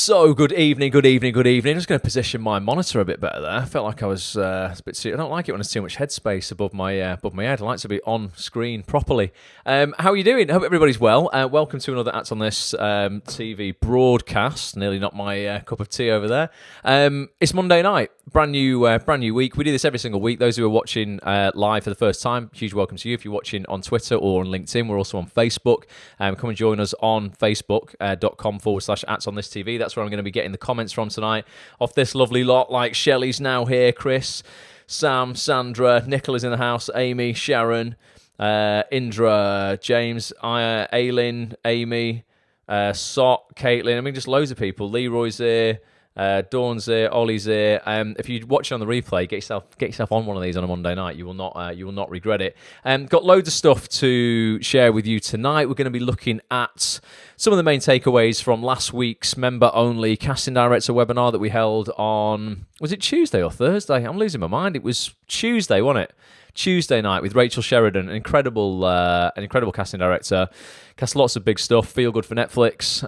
So good evening, good evening, good evening. Just going to position my monitor a bit better there. I felt like I was a bit too... I don't like it when there's too much headspace above my head. I like to be on screen properly. How are you doing? I hope everybody's well. Welcome to another Act on This TV broadcast. Nearly not my cup of tea over there. It's Monday night, brand new week. We do this every single week. Those who are watching live for the first time, huge welcome to you. If you're watching on Twitter or on LinkedIn, we're also on Facebook. Come and join us on facebook.com/Acts on This TV. That's where I'm going to be getting the comments from tonight off this lovely lot, like Shelley's now here, Chris, Sam, Sandra, Nicola's in the house, Amy, Sharon, Indra, James, Aileen, Amy, Sot, Caitlin. I mean, just loads of people. Leroy's here. Dawn's here, Ollie's here. If you watch it on the replay, get yourself on one of these on a Monday night. You will not regret it. Got loads of stuff to share with you tonight. We're going to be looking at some of the main takeaways from last week's member-only casting director webinar that we held on, was it Tuesday or Thursday? I'm losing my mind. It was Tuesday, wasn't it? Tuesday night with Rachel Sheridan, an incredible casting director. Cast lots of big stuff. Feel Good for Netflix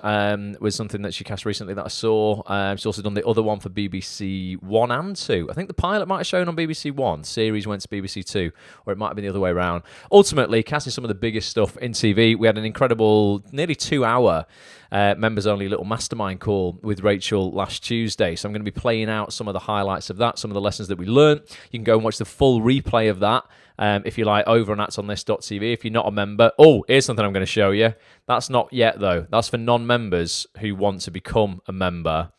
was something that she cast recently that I saw. She's also done the other one for BBC One and Two. I think the pilot might have shown on BBC One. The series went to BBC Two, or it might have been the other way around. Ultimately, casting some of the biggest stuff in TV. We had an incredible, nearly 2-hour members-only little mastermind call with Rachel last Tuesday. So I'm going to be playing out some of the highlights of that, some of the lessons that we learned. You can go and watch the full replay of that. If you like, over on actsonthis.tv. If you're not a member, here's something I'm going to show you. That's not yet, though. That's for non-members who want to become a member.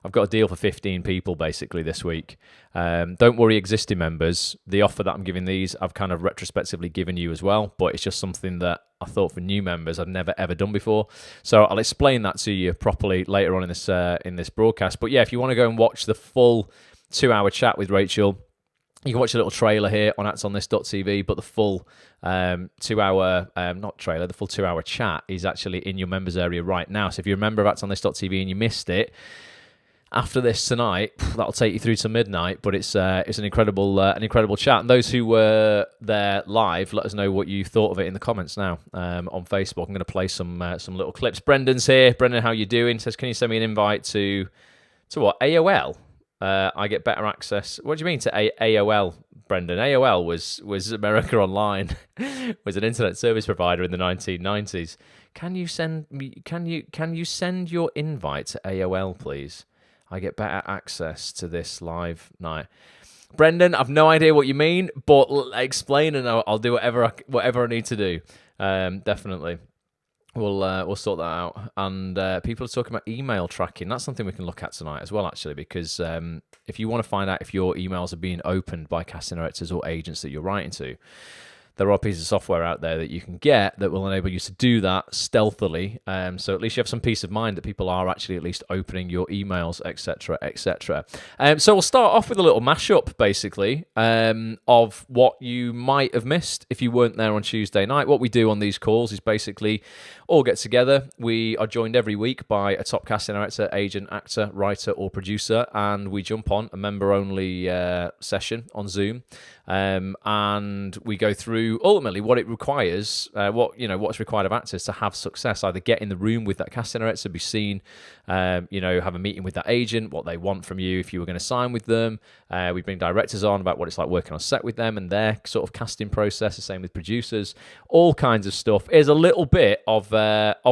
I've got a deal for 15 people, basically, this week. Don't worry, existing members. The offer that I'm giving these, I've kind of retrospectively given you as well, but it's just something that I thought for new members I've never, ever done before. So I'll explain that to you properly later on in this broadcast. But yeah, if you want to go and watch the full 2-hour chat with Rachel, you can watch a little trailer here on actsonthis.tv, but the full 2-hour, not trailer, the full 2-hour chat is actually in your members area right now. So if you're a member of actsonthis.tv and you missed it, after this tonight, that'll take you through to midnight, but it's an incredible chat. And those who were there live, let us know what you thought of it in the comments now on Facebook. I'm going to play some little clips. Brendan's here. Brendan, how you doing? Says, can you send me an invite to what? AOL? I get better access. What do you mean to AOL, Brendan? AOL was America Online, was an internet service provider in the 1990s. Can you send your invite to AOL, please? I get better access to this live night. Brendan, I've no idea what you mean, but explain and I'll do whatever I need to do. Definitely. We'll sort that out. And people are talking about email tracking. That's something we can look at tonight as well, actually, because if you want to find out if your emails are being opened by casting directors or agents that you're writing to, there are pieces of software out there that you can get that will enable you to do that stealthily. So at least you have some peace of mind that people are actually at least opening your emails, etc., etc. So we'll start off with a little mashup, basically, of what you might have missed if you weren't there on Tuesday night. What we do on these calls is basically all get together. We are joined every week by a top casting director, agent, actor, writer, or producer, and we jump on a member-only session on Zoom. And we go through ultimately what it requires, what's required of actors to have success. Either get in the room with that casting director, be seen, have a meeting with that agent, what they want from you if you were going to sign with them. We bring directors on about what it's like working on set with them and their sort of casting process. The same with producers, all kinds of stuff. Here's a little bit of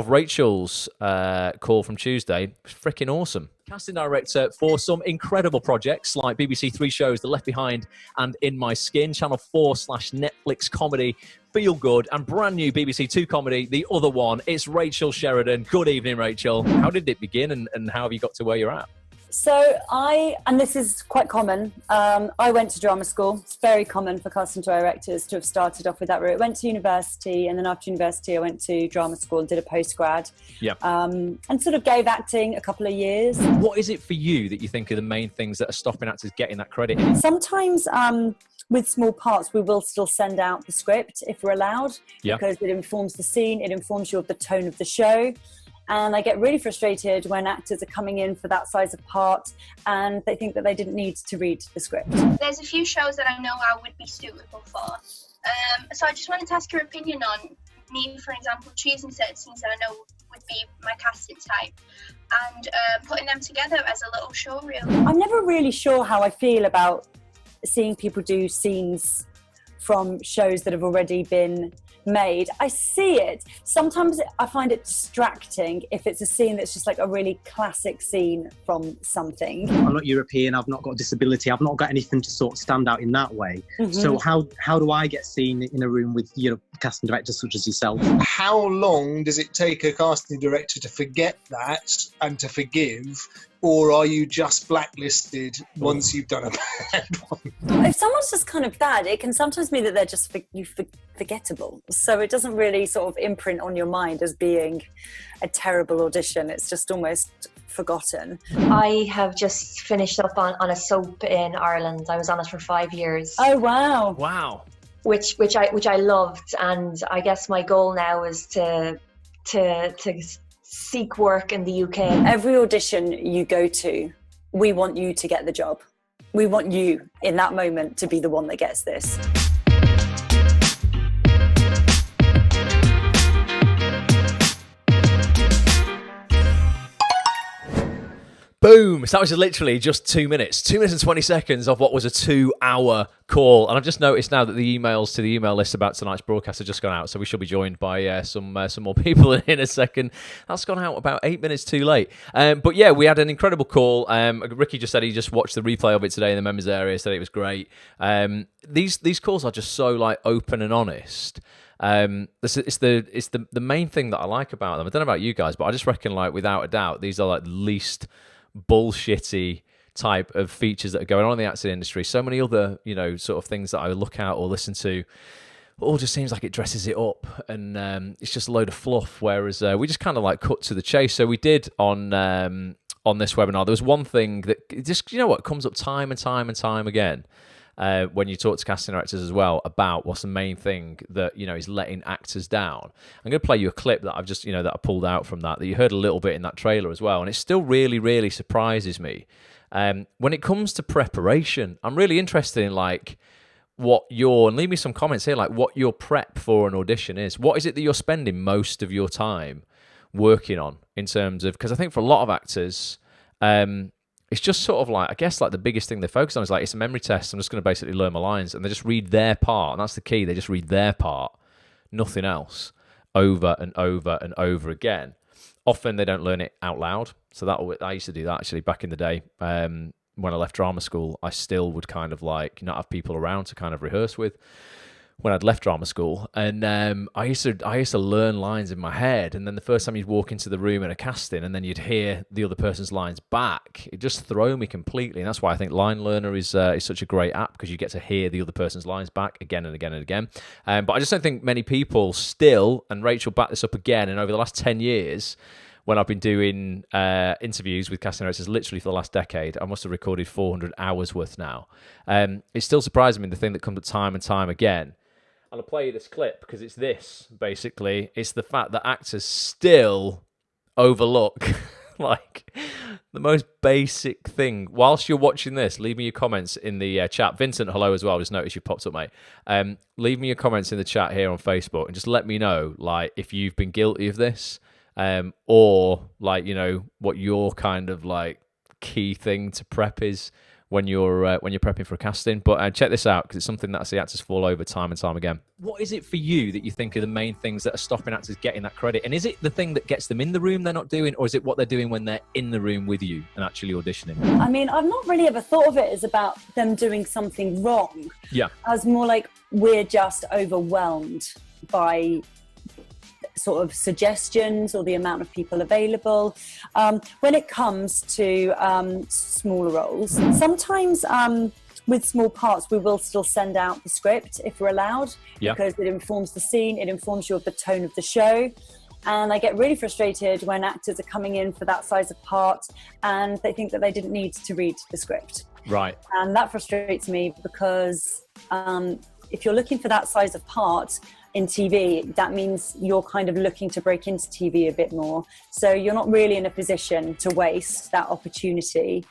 Rachel's call from Tuesday. Freaking awesome. Casting director for some incredible projects like BBC Three shows, The Left Behind and In My Skin, Channel 4/Netflix comedy, Feel Good, and brand new BBC Two comedy, The Other One. It's Rachel Sheridan. Good evening, Rachel. How did it begin and how have you got to where you're at? So and this is quite common, I went to drama school. It's very common for casting directors to have started off with that route. I went to university, and then after university I went to drama school and did a postgrad. Yep. And sort of gave acting a couple of years. What is it for you that you think are the main things that are stopping actors getting that credit? Sometimes with small parts we will still send out the script if we're allowed, because it informs the scene, it informs you of the tone of the show. And I get really frustrated when actors are coming in for that size of part and they think that they didn't need to read the script. There's a few shows that I know I would be suitable for. So I just wanted to ask your opinion on me, for example, choosing certain scenes that I know would be my casting type and putting them together as a little show reel. I'm never really sure how I feel about seeing people do scenes from shows that have already been made. I see it. Sometimes I find it distracting if it's a scene that's just like a really classic scene from something. I'm not European, I've not got a disability, I've not got anything to sort of stand out in that way. So how do I get seen in a room with, you know, casting directors such as yourself? How long does it take a casting director to forget that and to forgive? Or are you just blacklisted once you've done a bad one? If someone's just kind of bad, it can sometimes mean that they're just forgettable. So it doesn't really sort of imprint on your mind as being a terrible audition. It's just almost forgotten. I have just finished up on a soap in Ireland. I was on it for 5 years. Oh, wow. Wow. Which I loved, and I guess my goal now is to seek work in the UK. Every audition you go to, we want you to get the job. We want you in that moment to be the one that gets this. Boom! So that was literally just 2 minutes. 2 minutes and 20 seconds of what was a 2-hour call. And I've just noticed now that the emails to the email list about tonight's broadcast have just gone out. So we should be joined by some more people in a second. That's gone out about 8 minutes too late. But yeah, we had an incredible call. Ricky just said he just watched the replay of it today in the members area, said it was great. These calls are just so like open and honest. It's the main thing that I like about them. I don't know about you guys, but I just reckon like without a doubt, these are like the least bullshitty type of features that are going on in the acting industry. So many other, you know, sort of things that I look at or listen to, all just seems like it dresses it up and it's just a load of fluff. Whereas we just kind of like cut to the chase. So we did on this webinar. There was one thing that just, you know what, comes up time and time and time again. When you talk to casting directors as well about what's the main thing that, you know, is letting actors down. I'm going to play you a clip that I've just, you know, that I pulled out from that you heard a little bit in that trailer as well. And it still really, really surprises me. When it comes to preparation, I'm really interested in like and leave me some comments here, like what your prep for an audition is. What is it that you're spending most of your time working on in terms of, because I think for a lot of actors, it's just sort of like, I guess like the biggest thing they focus on is like, it's a memory test. I'm just going to basically learn my lines, and they just read their part. And that's the key. They just read their part, nothing else, over and over and over again. Often they don't learn it out loud. So I used to do that actually back in the day. When I left drama school, I still would kind of like not have people around to kind of rehearse with when I'd left drama school. And I used to learn lines in my head, and then the first time you'd walk into the room in a casting and then you'd hear the other person's lines back, it just throw me completely. And that's why I think Line Learner is such a great app, because you get to hear the other person's lines back again and again and again. But I just don't think many people still, and Rachel backed this up again, and over the last 10 years, when I've been doing interviews with casting directors literally for the last decade, I must have recorded 400 hours worth now. It's still surprising me, the thing that comes up time and time again. I'll play you this clip because it's this, basically. It's the fact that actors still overlook like the most basic thing. Whilst you're watching this, leave me your comments in the chat. Vincent, hello as well. I just noticed you popped up, mate. Leave me your comments in the chat here on Facebook and just let me know like if you've been guilty of this, or like, you know, what your kind of like key thing to prep is when you're prepping for a casting. But check this out, because it's something that I see actors fall over time and time again. What is it for you that you think are the main things that are stopping actors getting that credit? And is it the thing that gets them in the room they're not doing, or is it what they're doing when they're in the room with you and actually auditioning? I mean, I've not really ever thought of it as about them doing something wrong. Yeah. As more like we're just overwhelmed by sort of suggestions or the amount of people available. When it comes to smaller roles, sometimes with small parts we will still send out the script if we're allowed, because it informs the scene, it informs you of the tone of the show. And I get really frustrated when actors are coming in for that size of part and they think that they didn't need to read the script. Right. And that frustrates me, because if you're looking for that size of part in TV, that means you're kind of looking to break into TV a bit more. So you're not really in a position to waste that opportunity.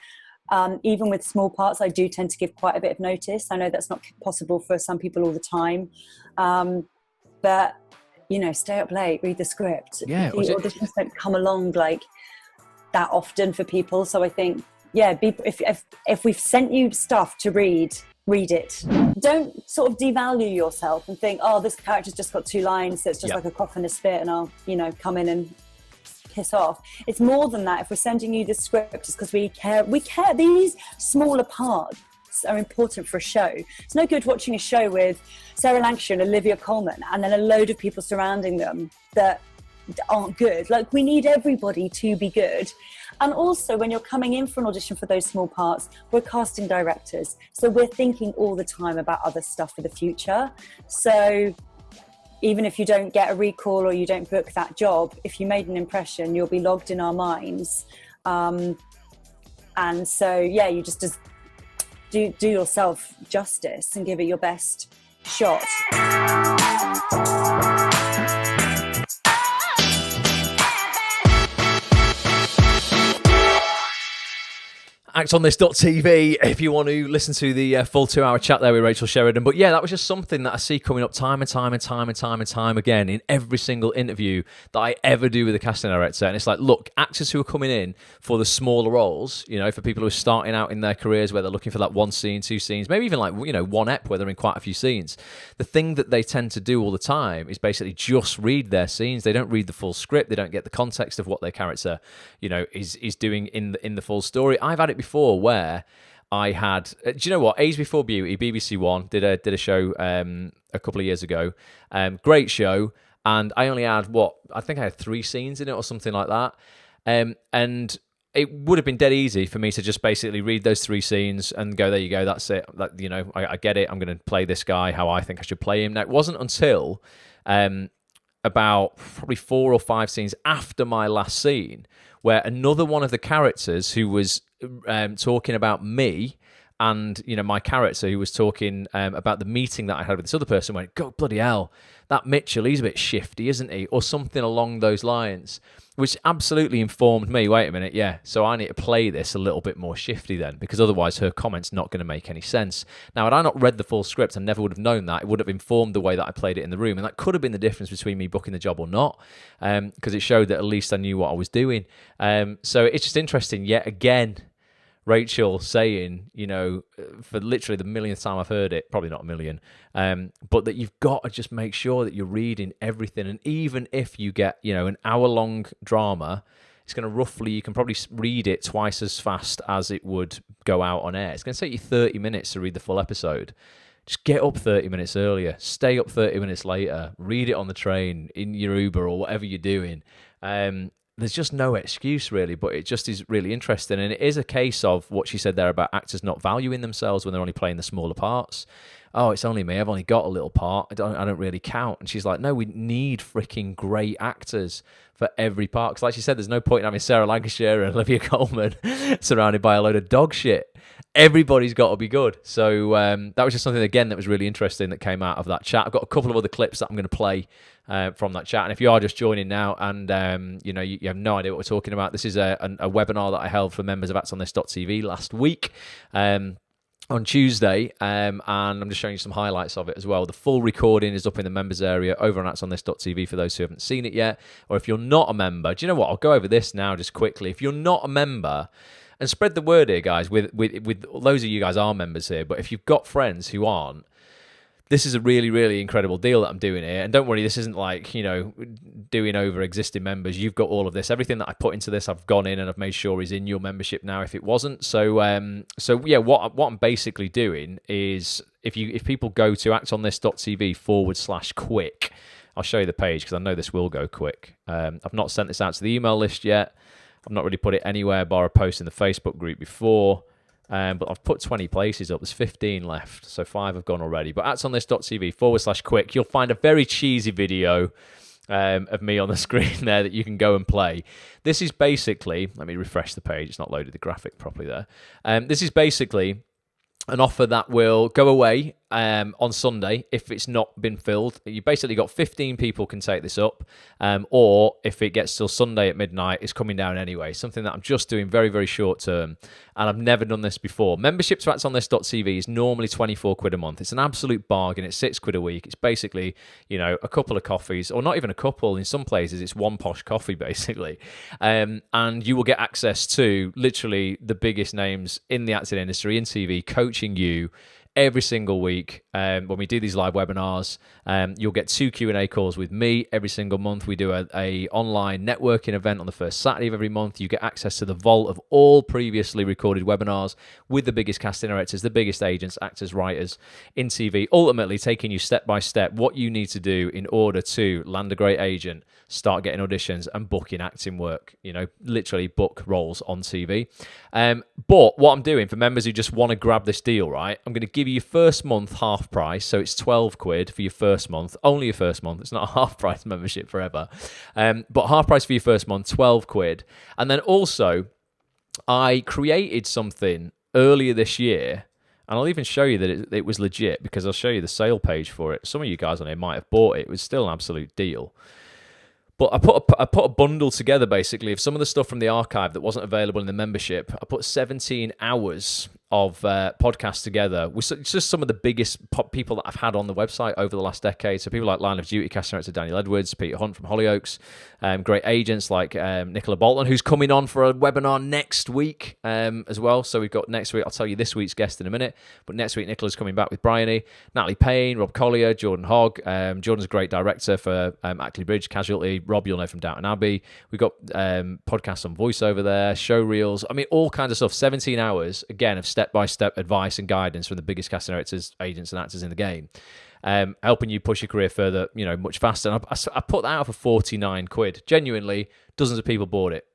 Even with small parts, I do tend to give quite a bit of notice. I know that's not possible for some people all the time. But stay up late, read the script. Yeah, The auditions don't come along like that often for people. So I think, if we've sent you stuff to read it. Don't sort of devalue yourself and think, oh, this character's just got 2 lines, so it's just like a cough and a spit, and I'll, come in and piss off. It's more than that. If we're sending you the script, it's because we care. These smaller parts are important for a show. It's no good watching a show with Sarah Lancashire and Olivia Colman and then a load of people surrounding them that aren't good. Like, we need everybody to be good. And also, when you're coming in for an audition for those small parts, we're casting directors, so we're thinking all the time about other stuff for the future. So even if you don't get a recall or you don't book that job, if you made an impression, you'll be logged in our minds. And so you just do yourself justice and give it your best shot. actonthis.tv if you want to listen to the full 2-hour chat there with Rachel Sheridan. But yeah, that was just something that I see coming up time and time again in every single interview that I ever do with a casting director. And it's like, look, actors who are coming in for the smaller roles, for people who are starting out in their careers where they're looking for that 1 scene, 2 scenes, maybe even like, 1 ep where they're in quite a few scenes. The thing that they tend to do all the time is basically just read their scenes. They don't read the full script. They don't get the context of what their character, is doing in the full story. I've had it before where I had, do you know what? Age Before Beauty, BBC One did a show a couple of years ago. Great show, and I only had I think I had 3 scenes in it or something like that. And it would have been dead easy for me to just basically read those 3 scenes and go, there you go, that's it. I get it. I'm going to play this guy how I think I should play him. Now, it wasn't until about probably 4 or 5 scenes after my last scene where another one of the characters who was talking about me and my character who was talking about the meeting that I had with this other person went, go bloody hell, that Mitchell, he's a bit shifty, isn't he? Or something along those lines, which absolutely informed me, wait a minute, so I need to play this a little bit more shifty then, because otherwise her comment's not going to make any sense. Now, had I not read the full script, I never would have known that. It would have informed the way that I played it in the room, and that could have been the difference between me booking the job or not, because it showed that at least I knew what I was doing. So it's just interesting, yet again, Rachel saying, for literally the millionth time I've heard it, probably not a million, but that you've got to just make sure that you're reading everything. And even if you get, an hour-long drama, it's going to you can probably read it twice as fast as it would go out on air. It's going to take you 30 minutes to read the full episode. Just get up 30 minutes earlier, stay up 30 minutes later, read it on the train, in your Uber or whatever you're doing. There's just no excuse, really, but it just is really interesting. And it is a case of what she said there about actors not valuing themselves when they're only playing the smaller parts. Oh, it's only me. I've only got a little part. I don't really count. And she's like, no, we need freaking great actors for every part. Because like she said, there's no point in having Sarah Lancashire and Olivia Colman surrounded by a load of dog shit. Everybody's got to be good. So that was just something, again, that was really interesting that came out of that chat. I've got a couple of other clips that I'm going to play from that chat. And if you are just joining now and you have no idea what we're talking about, this is a webinar that I held for members of actonthis.tv last week on Tuesday, and I'm just showing you some highlights of it as well. The full recording is up in the members area over on actonthis.tv for those who haven't seen it yet. Or if you're not a member, do you know what? I'll go over this now just quickly. If you're not a member, and spread the word here, guys, with loads of you guys are members here, but if you've got friends who aren't, this is a really, really incredible deal that I'm doing here. And don't worry, this isn't like, doing over existing members. You've got all of this. Everything that I put into this, I've gone in and I've made sure is in your membership now if it wasn't. So what I'm basically doing is if people go to actonthis.tv/quick, I'll show you the page because I know this will go quick. I've not sent this out to the email list yet. I've not really put it anywhere bar a post in the Facebook group before. But I've put 20 places up. There's 15 left, so 5 have gone already. But actonthis.tv/quick, you'll find a very cheesy video of me on the screen there that you can go and play. This is basically, let me refresh the page. It's not loaded the graphic properly there. This is basically an offer that will go away on Sunday, if it's not been filled, you basically got 15 people can take this up, or if it gets till Sunday at midnight, it's coming down anyway. Something that I'm just doing very, very short term, and I've never done this before. Membership to actonthis.tv is normally 24 quid a month. It's an absolute bargain. It's 6 quid a week. It's basically, a couple of coffees, or not even a couple. In some places, it's one posh coffee, basically. And you will get access to literally the biggest names in the acting industry, in TV, coaching you every single week. When we do these live webinars, you'll get 2 Q&A calls with me every single month. We do a online networking event on the first Saturday of every month. You get access to the vault of all previously recorded webinars with the biggest casting directors, the biggest agents, actors, writers in TV, ultimately taking you step by step what you need to do in order to land a great agent, start getting auditions and booking acting work, literally book roles on TV. But what I'm doing for members who just want to grab this deal, right, I'm going to give you your first month half price. So it's 12 quid for your first month, only your first month. It's not a half price membership forever. But half price for your first month, 12 quid. And then also, I created something earlier this year, and I'll even show you that it was legit, because I'll show you the sale page for it. Some of you guys on here might have bought it. It was still an absolute deal. But I put a bundle together, basically, of some of the stuff from the archive that wasn't available in the membership. I put 17 hours of podcasts together with just some of the biggest people that I've had on the website over the last decade. So people like Line of Duty casting director Daniel Edwards, Peter Hunt from Hollyoaks, great agents like Nicola Bolton, who's coming on for a webinar next week as well. So we've got next week, I'll tell you this week's guest in a minute, but next week Nicola's coming back with Bryony, Natalie Payne, Rob Collier, Jordan Hogg. Jordan's a great director for Ackley Bridge, Casualty. Rob, you'll know from Downton Abbey. We've got podcasts on voiceover there, show reels. I mean, all kinds of stuff. 17 hours, again, of step-by-step advice and guidance from the biggest casting directors, agents, and actors in the game, helping you push your career further, much faster. And I put that out for 49 quid. Genuinely, dozens of people bought it.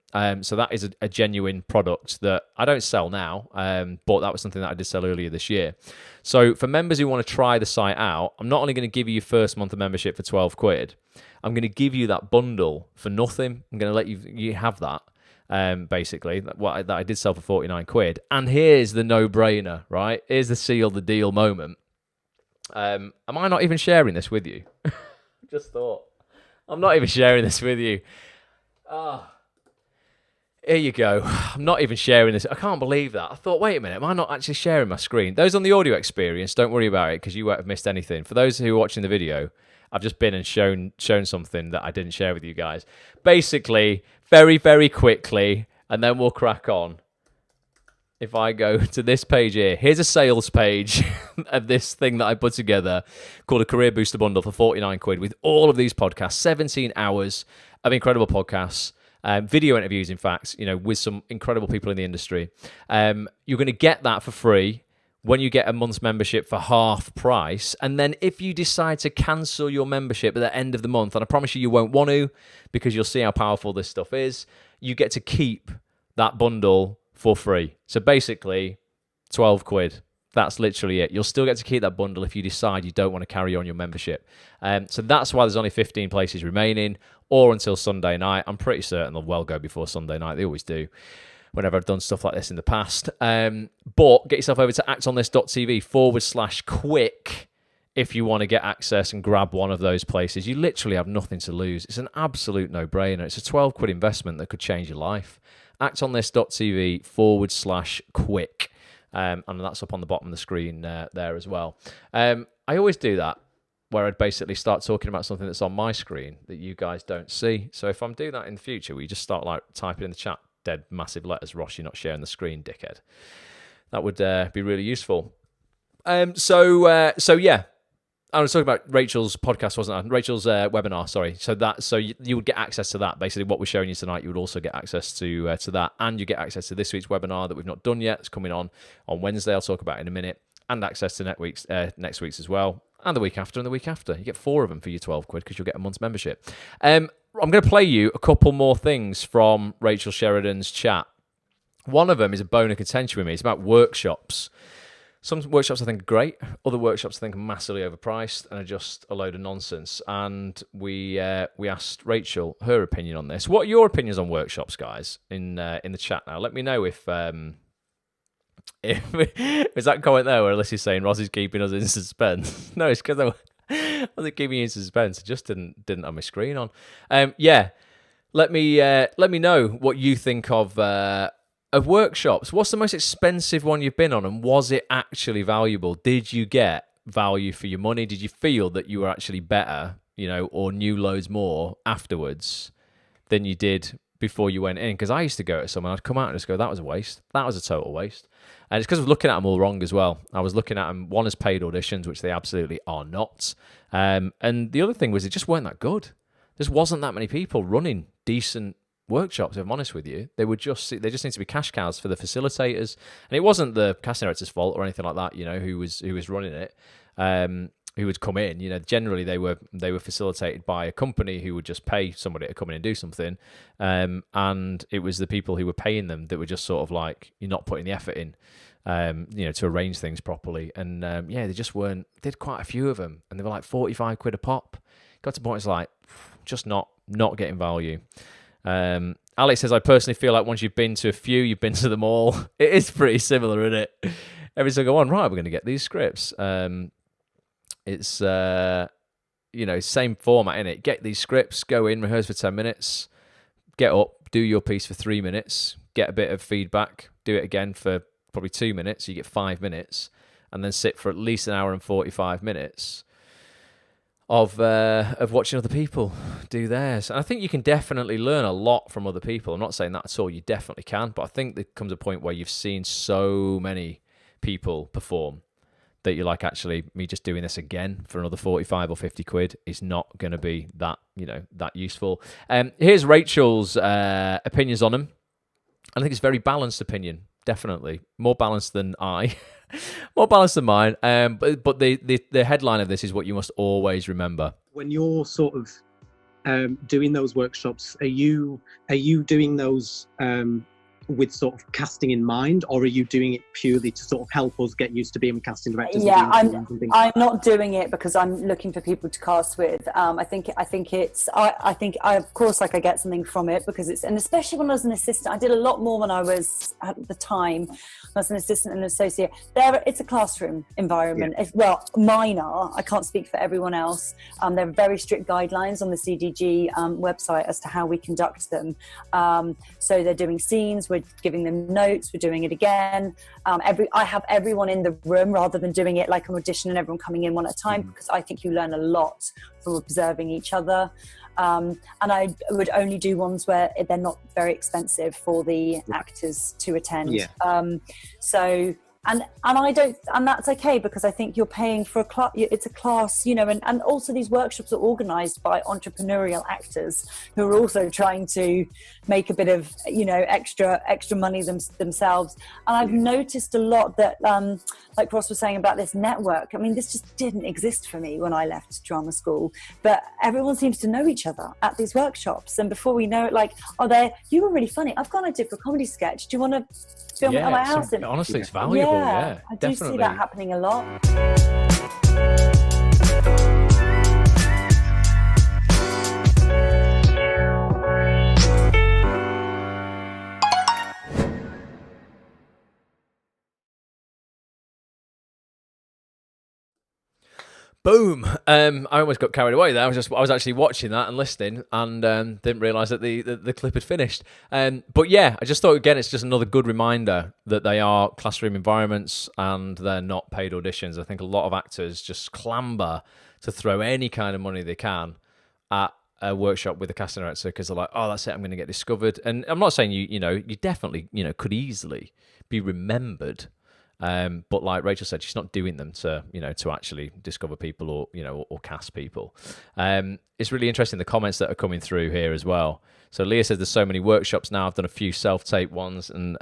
So that is a genuine product that I don't sell now, but that was something that I did sell earlier this year. So for members who want to try the site out, I'm not only going to give you your first month of membership for 12 quid, I'm going to give you that bundle for nothing. I'm going to let you have that. Basically, that I did sell for 49 quid. And here's the no-brainer, right? Here's the seal the deal moment. Am I not even sharing this with you? Just thought. I'm not even sharing this with you. Here you go. I'm not even sharing this. I can't believe that. I thought, wait a minute, am I not actually sharing my screen? Those on the audio experience, don't worry about it, because you won't have missed anything. For those who are watching the video, I've just been and shown something that I didn't share with you guys. Basically, very, very quickly, and then we'll crack on. If I go to this page here, here's a sales page of this thing that I put together called a Career Booster Bundle for 49 quid with all of these podcasts, 17 hours of incredible podcasts, video interviews, in fact, with some incredible people in the industry. You're going to get that for free when you get a month's membership for half price. And then if you decide to cancel your membership at the end of the month, and I promise you won't want to, because you'll see how powerful this stuff is, you get to keep that bundle for free. So basically, 12 quid. That's literally it. You'll still get to keep that bundle if you decide you don't want to carry on your membership. So that's why there's only 15 places remaining, or until Sunday night. I'm pretty certain they'll well go before Sunday night. They always do, whenever I've done stuff like this in the past. But get yourself over to actonthis.tv/quick if you want to get access and grab one of those places. You literally have nothing to lose. It's an absolute no-brainer. It's a 12 quid investment that could change your life. actonthis.tv/quick. And that's up on the bottom of the screen there as well. I always do that, where I'd basically start talking about something that's on my screen that you guys don't see. So if I'm doing that in the future, we just start typing in the chat, dead massive letters, Ross, you're not sharing the screen, dickhead. That would be really useful. So yeah, I was talking about Rachel's podcast, wasn't I? Rachel's webinar, sorry. So you would get access to that. Basically, what we're showing you tonight, you would also get access to that, and you get access to this week's webinar that we've not done yet. It's coming on Wednesday. I'll talk about it in a minute, and access to next week's as well, and the week after, and the week after. You get 4 of them for your 12 quid because you'll get a month's membership. I'm going to play you a couple more things from Rachel Sheridan's chat. One of them is a bone of contention with me. It's about workshops. Some workshops I think are great. Other workshops I think are massively overpriced and are just a load of nonsense. And we asked Rachel her opinion on this. What are your opinions on workshops, guys, in the chat now? Let me know if is that comment there where Alyssa's saying Ross is keeping us in suspense? No, it's because I wasn't keeping you in suspense. I just didn't have my screen on. Yeah, let me know what you think of workshops. What's the most expensive one you've been on, and was it actually valuable? Did you get value for your money? Did you feel that you were actually better, or knew loads more afterwards than you did before you went in? Because I used to go to someone, I'd come out and just go, that was a waste. That was a total waste. And it's because I was looking at them all wrong as well. I was looking at them, one as paid auditions, which they absolutely are not. And the other thing was it just weren't that good. There wasn't that many people running decent workshops, if I'm honest with you. They just need to be cash cows for the facilitators. And it wasn't the casting director's fault or anything like that, who was running it. Who would come in, generally they were facilitated by a company who would just pay somebody to come in and do something. And it was the people who were paying them that were just sort of like, you're not putting the effort in, to arrange things properly. And they just weren't, did quite a few of them, and they were like 45 quid a pop. Got to the point it's like, just not getting value. Alex says, I personally feel like once you've been to a few, you've been to them all. It is pretty similar, isn't it? Every single one, right, we're going to get these scripts. It's, same format, innit? Get these scripts, go in, rehearse for 10 minutes, get up, do your piece for 3 minutes, get a bit of feedback, do it again for probably 2 minutes, so you get 5 minutes, and then sit for at least an hour and 45 minutes of watching other people do theirs. And I think you can definitely learn a lot from other people. I'm not saying that at all, you definitely can, but I think there comes a point where you've seen so many people perform that you're like, actually, me just doing this again for another 45 or 50 quid is not going to be that, that useful. Here's Rachel's opinions on them. I think it's a very balanced opinion, definitely. More balanced than I. More balanced than mine. But the headline of this is what you must always remember. When you're sort of doing those workshops, are you doing those with sort of casting in mind, or are you doing it purely to sort of help us get used to being casting directors? Yeah, I'm not doing it because I'm looking for people to cast with. I think of course, like, I get something from it because it's, and especially when I was an assistant, I did a lot more when I was at the time. I was an assistant and an associate. It's a classroom environment. Yeah. Well, mine are. I can't speak for everyone else. There are very strict guidelines on the CDG website as to how we conduct them. So they're doing scenes. We're giving them notes. We're doing it again. I have everyone in the room rather than doing it like an audition and everyone coming in one at a time, because I think you learn a lot from observing each other. And I would only do ones where they're not very expensive for the actors to attend. Yeah. And I don't, and that's okay, because I think you're paying for a class. It's a class, and also these workshops are organised by entrepreneurial actors who are also trying to make a bit of, extra money themselves. And I've noticed a lot that, like Ross was saying about this network. I mean, this just didn't exist for me when I left drama school. But everyone seems to know each other at these workshops, and before we know it, like, you were really funny. I've got an idea for a comedy sketch. Do you want to film it at my house? Honestly, it's valuable. Yeah, I do see that happening a lot. Boom! I almost got carried away there. I was actually watching that and listening, and didn't realise that the clip had finished. But yeah, I just thought, again, it's just another good reminder that they are classroom environments and they're not paid auditions. I think a lot of actors just clamber to throw any kind of money they can at a workshop with a casting director because they're like, oh, that's it, I'm going to get discovered. And I'm not saying you definitely could easily be remembered. But like Rachel said, she's not doing them to actually discover people or cast people. It's really interesting the comments that are coming through here as well. So Leah says there's so many workshops now. I've done a few self-tape ones and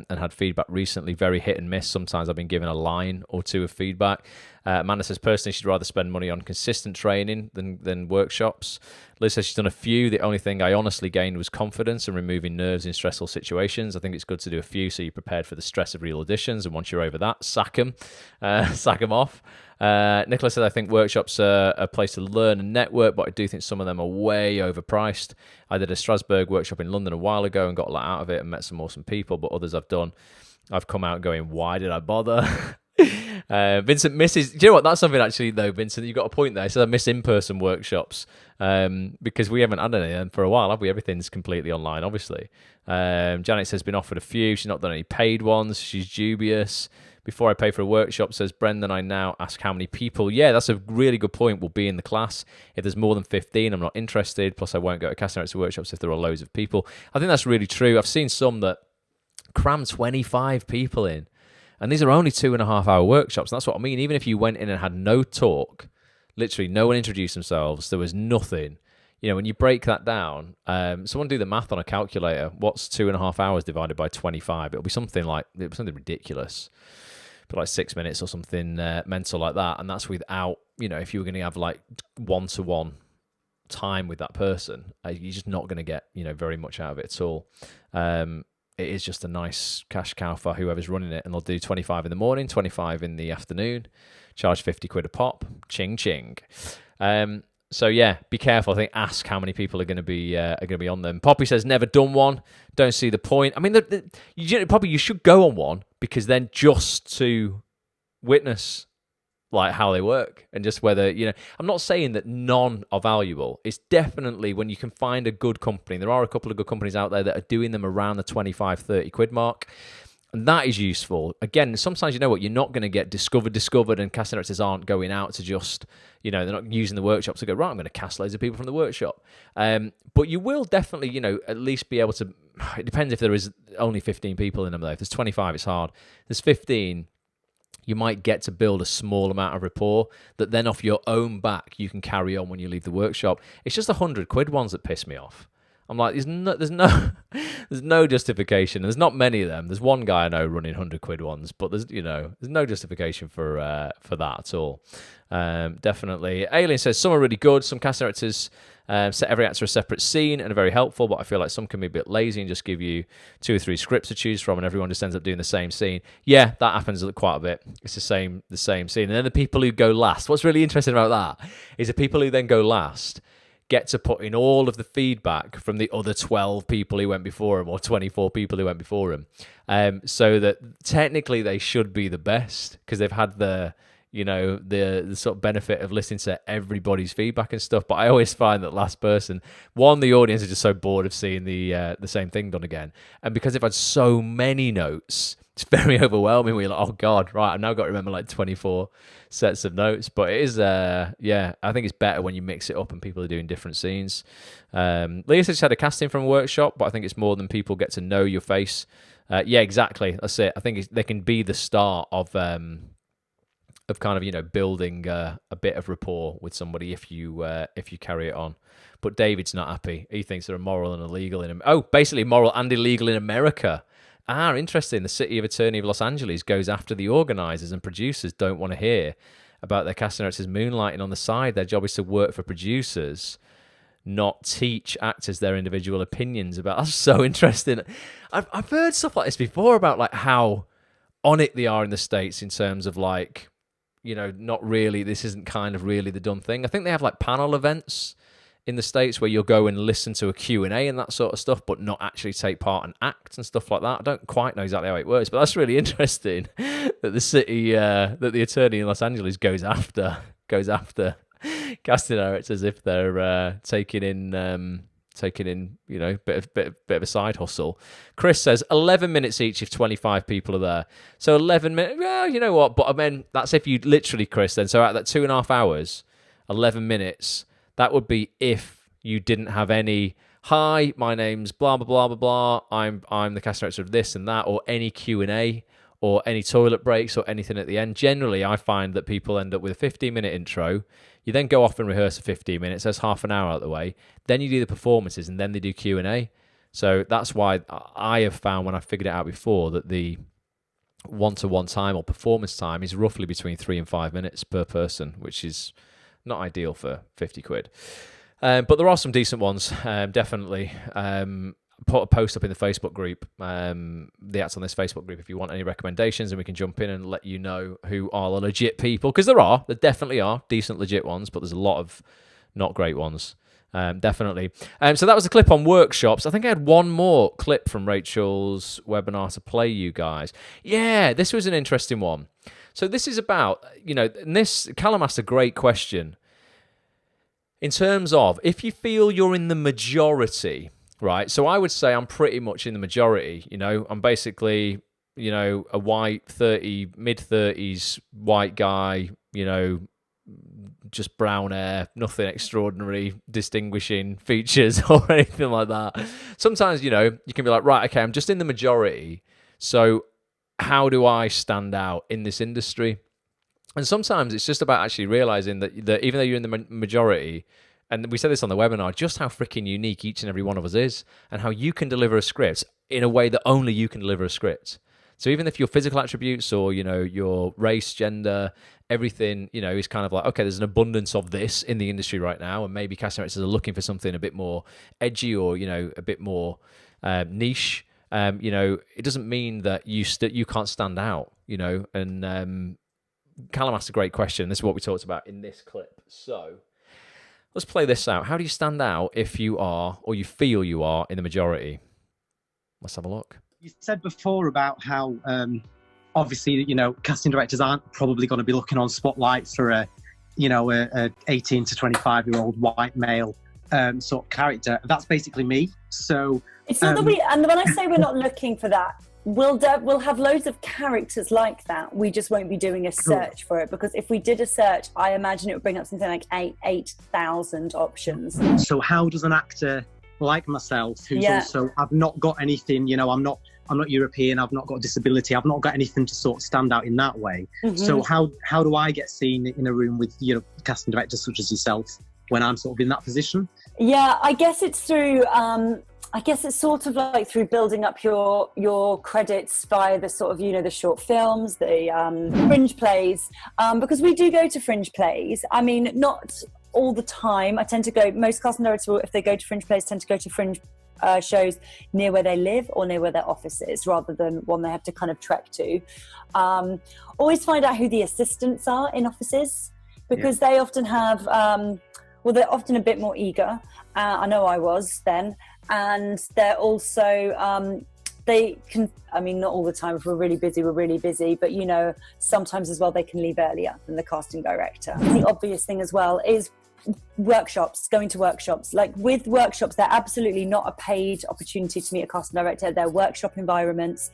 had feedback recently. Very hit and miss. Sometimes I've been given a line or two of feedback. Amanda says personally she'd rather spend money on consistent training than workshops. Liz says she's done a few. The only thing I honestly gained was confidence and removing nerves in stressful situations. I think it's good to do a few so you're prepared for the stress of real auditions. And once you're over that, sack them off. Nicola said, I think workshops are a place to learn and network, but I do think some of them are way overpriced. I did a Strasbourg workshop in London a while ago and got a lot out of it and met some awesome people, but others I've done I've come out going, why did I bother? Vincent misses. Do you know what? That's something actually, though, Vincent. You've got a point there. So I miss in-person workshops because we haven't had any of them for a while, have we? Everything's completely online, obviously. Janet says been offered a few. She's not done any paid ones. She's dubious. Before I pay for a workshop, says Brendan, I now ask how many people. Yeah, that's a really good point. Will be in the class. If there's more than 15, I'm not interested. Plus, I won't go to casting director workshops if there are loads of people. I think that's really true. I've seen some that cram 25 people in. And these are only 2.5 hour workshops. And that's what I mean. Even if you went in and had no talk, literally no one introduced themselves, there was nothing. You know, when you break that down, someone do the math on a calculator. What's 2.5 hours divided by 25? It'll be something ridiculous. But like 6 minutes or something mental like that. And that's without, you know, if you were going to have like one-to-one time with that person, you're just not going to get, you know, very much out of it at all. It is just a nice cash cow for whoever's running it, and they'll do 25 in the morning, 25 in the afternoon, charge 50 quid a pop, ching ching. So yeah, be careful. I think ask how many people are going to be on them. Poppy says never done one. Don't see the point. I mean, you should go on one because then just to witness like how they work and just whether, you know, I'm not saying that none are valuable. It's definitely when you can find a good company. There are a couple of good companies out there that are doing them around the 25, 30 quid mark. And that is useful. Again, sometimes you know what, you're not going to get discovered, and casting directors aren't going out to just, you know, they're not using the workshop to go, right, I'm going to cast loads of people from the workshop. But you will definitely, you know, at least be able to, it depends if there is only 15 people in them though. If there's 25, it's hard. There's 15, you might get to build a small amount of rapport that then off your own back, you can carry on when you leave the workshop. It's just 100 quid ones that piss me off. I'm like, there's no justification. There's not many of them. There's one guy I know running 100 quid ones, but there's no justification for that at all. Definitely. Alien says some are really good. Some casting directors set every actor a separate scene and are very helpful, but I feel like some can be a bit lazy and just give you 2 or 3 scripts to choose from, and everyone just ends up doing the same scene. Yeah, that happens quite a bit. It's the same scene. And then the people who go last. What's really interesting about that is the people who then go last get to put in all of the feedback from the other 12 people who went before him or 24 people who went before him. So that technically they should be the best because they've had the sort of benefit of listening to everybody's feedback and stuff. But I always find that last person, one, the audience is just so bored of seeing the same thing done again. And because they've had so many notes, it's very overwhelming. We're like, oh God, right, I've now got to remember like 24 sets of notes. But it is, I think it's better when you mix it up and people are doing different scenes. Leah said she had a casting from a workshop, but I think it's more than people get to know your face. Yeah, exactly. That's it. I think they can be the start of kind of, you know, building a bit of rapport with somebody if you carry it on. But David's not happy. He thinks they're immoral and illegal basically immoral and illegal in America. Interesting. The City Attorney of Los Angeles goes after the organisers, and producers don't want to hear about their casting directors moonlighting on the side. Their job is to work for producers, not teach actors their individual opinions about. That's so interesting. I've heard stuff like this before about like how on it they are in the States in terms of like, you know, not really, this isn't kind of really the done thing. I think they have like panel events in the States where you'll go and listen to a Q&A and that sort of stuff, but not actually take part and act and stuff like that. I don't quite know exactly how it works, but that's really interesting that the city, that the attorney in Los Angeles goes after casting directors if they're taking in, you know, bit of a side hustle. Chris says 11 minutes each if 25 people are there. So 11 minutes, well, you know what? But I mean, that's if you literally, Chris, then. So out of that 2.5 hours, 11 minutes, that would be if you didn't have any, hi, my name's blah, blah, blah, blah, blah. I'm the cast director of this and that, or any Q&A, or any toilet breaks, or anything at the end. Generally, I find that people end up with a 15-minute intro. You then go off and rehearse for 15 minutes. That's half an hour out of the way. Then you do the performances, and then they do Q&A. So that's why I have found when I figured it out before that the one-to-one time or performance time is roughly between 3 and 5 minutes per person, which is not ideal for 50 quid. But there are some decent ones, definitely. Put a post up in the Facebook group, the Acts on This Facebook group, if you want any recommendations, and we can jump in and let you know who are the legit people. Because there definitely are decent, legit ones, but there's a lot of not great ones. Definitely. So that was a clip on workshops. I think I had one more clip from Rachel's webinar to play you guys. Yeah, this was an interesting one. So this is about, and this, Callum asked a great question. In terms of, if you feel you're in the majority, right? So I would say I'm pretty much in the majority. I'm basically, a white mid-30s white guy, just brown hair, nothing extraordinary distinguishing features or anything like that. Sometimes, you can be like, right, okay, I'm just in the majority. So how do I stand out in this industry? And sometimes it's just about actually realizing that even though you're in the majority, and we said this on the webinar, just how freaking unique each and every one of us is, and how you can deliver a script in a way that only you can deliver a script. So even if your physical attributes or, your race, gender, everything, is kind of like, okay, there's an abundance of this in the industry right now, and maybe casting directors are looking for something a bit more edgy or, a bit more niche. It doesn't mean that you can't stand out, and Callum asked a great question. This is what we talked about in this clip. So let's play this out. How do you stand out if you are, or you feel you are, in the majority? Let's have a look. You said before about how, obviously, casting directors aren't probably going to be looking on spotlights for a 18 to 25-year-old white male sort of character. That's basically me. So it's not that and when I say we're not looking for that, we'll have loads of characters like that. We just won't be doing a search for it, because if we did a search, I imagine it would bring up something like 8,000 options. So how does an actor like myself, who's also, I've not got anything, I'm not European, I've not got a disability, I've not got anything to sort of stand out in that way. Mm-hmm. So how do I get seen in a room with, casting directors such as yourself when I'm sort of in that position? Yeah, I guess it's through, it's sort of like through building up your credits via the sort of, the short films, the fringe plays, because we do go to fringe plays. I mean, not all the time. I tend to go, most casting directors will, if they go to fringe plays, tend to go to fringe shows near where they live or near where their office is, rather than one they have to kind of trek to. Always find out who the assistants are in offices, because they often have, they're often a bit more eager. I know I was then. And they're also, they can, not all the time. If we're really busy, but sometimes as well, they can leave earlier than the casting director. The obvious thing as well is workshops, going to workshops. Like with workshops, they're absolutely not a paid opportunity to meet a casting director. They're workshop environments.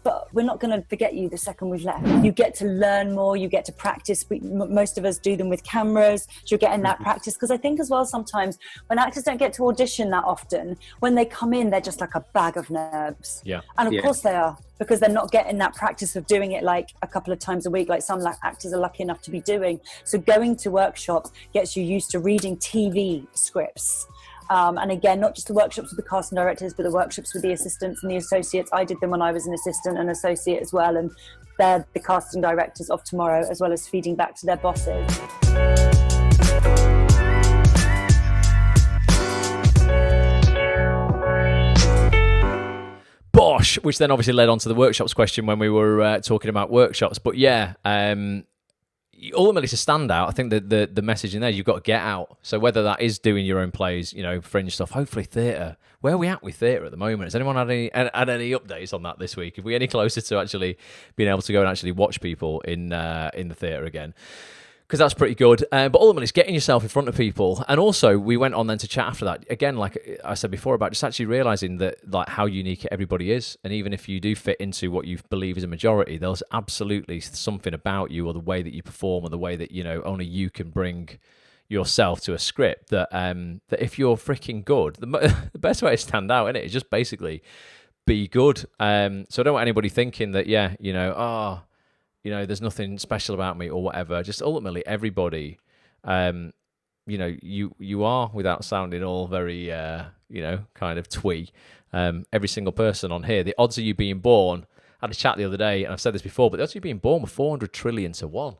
But we're not going to forget you the second we've left. You get to learn more, you get to practice. Most of us do them with cameras, so you're getting that practice. Because I think as well, sometimes when actors don't get to audition that often, when they come in, they're just like a bag of nerves. And of course they are, because they're not getting that practice of doing it like a couple of times a week, like some actors are lucky enough to be doing. So going to workshops gets you used to reading TV scripts. And again, not just the workshops with the casting directors, but the workshops with the assistants and the associates. I did them when I was an assistant and associate as well. And they're the casting directors of tomorrow, as well as feeding back to their bosses. Bosh, which then obviously led on to the workshops question when we were talking about workshops. But ultimately to stand out, I think that the message in there, you've got to get out. So whether that is doing your own plays, fringe stuff, hopefully theatre. Where are we at with theatre at the moment? Has anyone had any updates on that this week? Are we any closer to actually being able to go and actually watch people in the theatre again? Because that's pretty good. But ultimately, it's getting yourself in front of people. And also, we went on then to chat after that. Again, like I said before, about just actually realising that, like, how unique everybody is. And even if you do fit into what you believe is a majority, there's absolutely something about you, or the way that you perform, or the way that, only you can bring yourself to a script that that if you're freaking good, the best way to stand out, innit, is just basically be good. So I don't want anybody thinking that, there's nothing special about me or whatever. Just ultimately, everybody, you are, without sounding all very, kind of twee. Every single person on here, the odds of you being born, I had a chat the other day, and I've said this before, but the odds of you being born were 400 trillion to 1.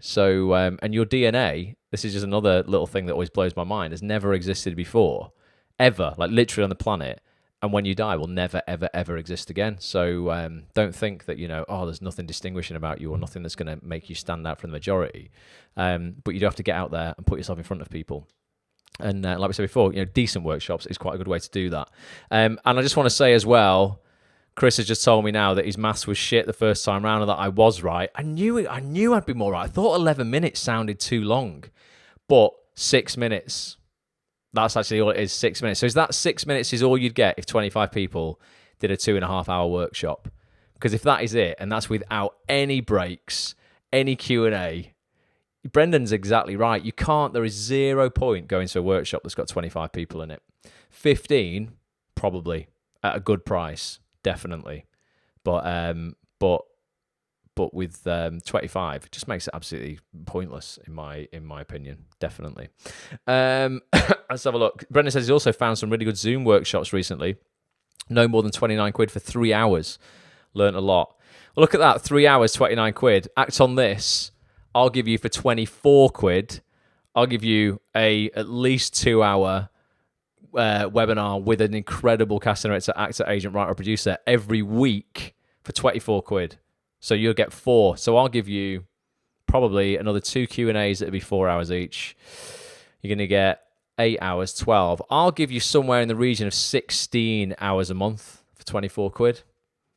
So, and your DNA, this is just another little thing that always blows my mind, has never existed before, ever, like literally on the planet. And when you die, will never, ever, ever exist again. So don't think that, there's nothing distinguishing about you or nothing that's going to make you stand out from the majority. But you do have to get out there and put yourself in front of people. And like we said before, decent workshops is quite a good way to do that. And I just want to say as well, Chris has just told me now that his maths was shit the first time round and that I was right. I knew I'd be more right. I thought 11 minutes sounded too long, but 6 minutes, that's actually all it is, 6 minutes. So is that 6 minutes is all you'd get if 25 people did a 2.5 hour workshop? Because if that is it, and that's without any breaks, any Q&A, Brendan's exactly right. You can't, there is 0 point going to a workshop that's got 25 people in it. 15, probably, at a good price. Definitely, but with 25, it just makes it absolutely pointless in my opinion. Definitely. Let's have a look. Brendan says he's also found some really good Zoom workshops recently. No more than 29 quid for 3 hours. Learned a lot. Well, look at that, 3 hours, 29 quid. Act on This, I'll give you for 24 quid. I'll give you at least 2 hour webinar with an incredible casting director, actor, agent, writer, or producer every week for 24 quid. So you'll get 4. So I'll give you probably another 2 Q&As that'll be 4 hours each. You're going to get 8 hours, 12. I'll give you somewhere in the region of 16 hours a month for 24 quid.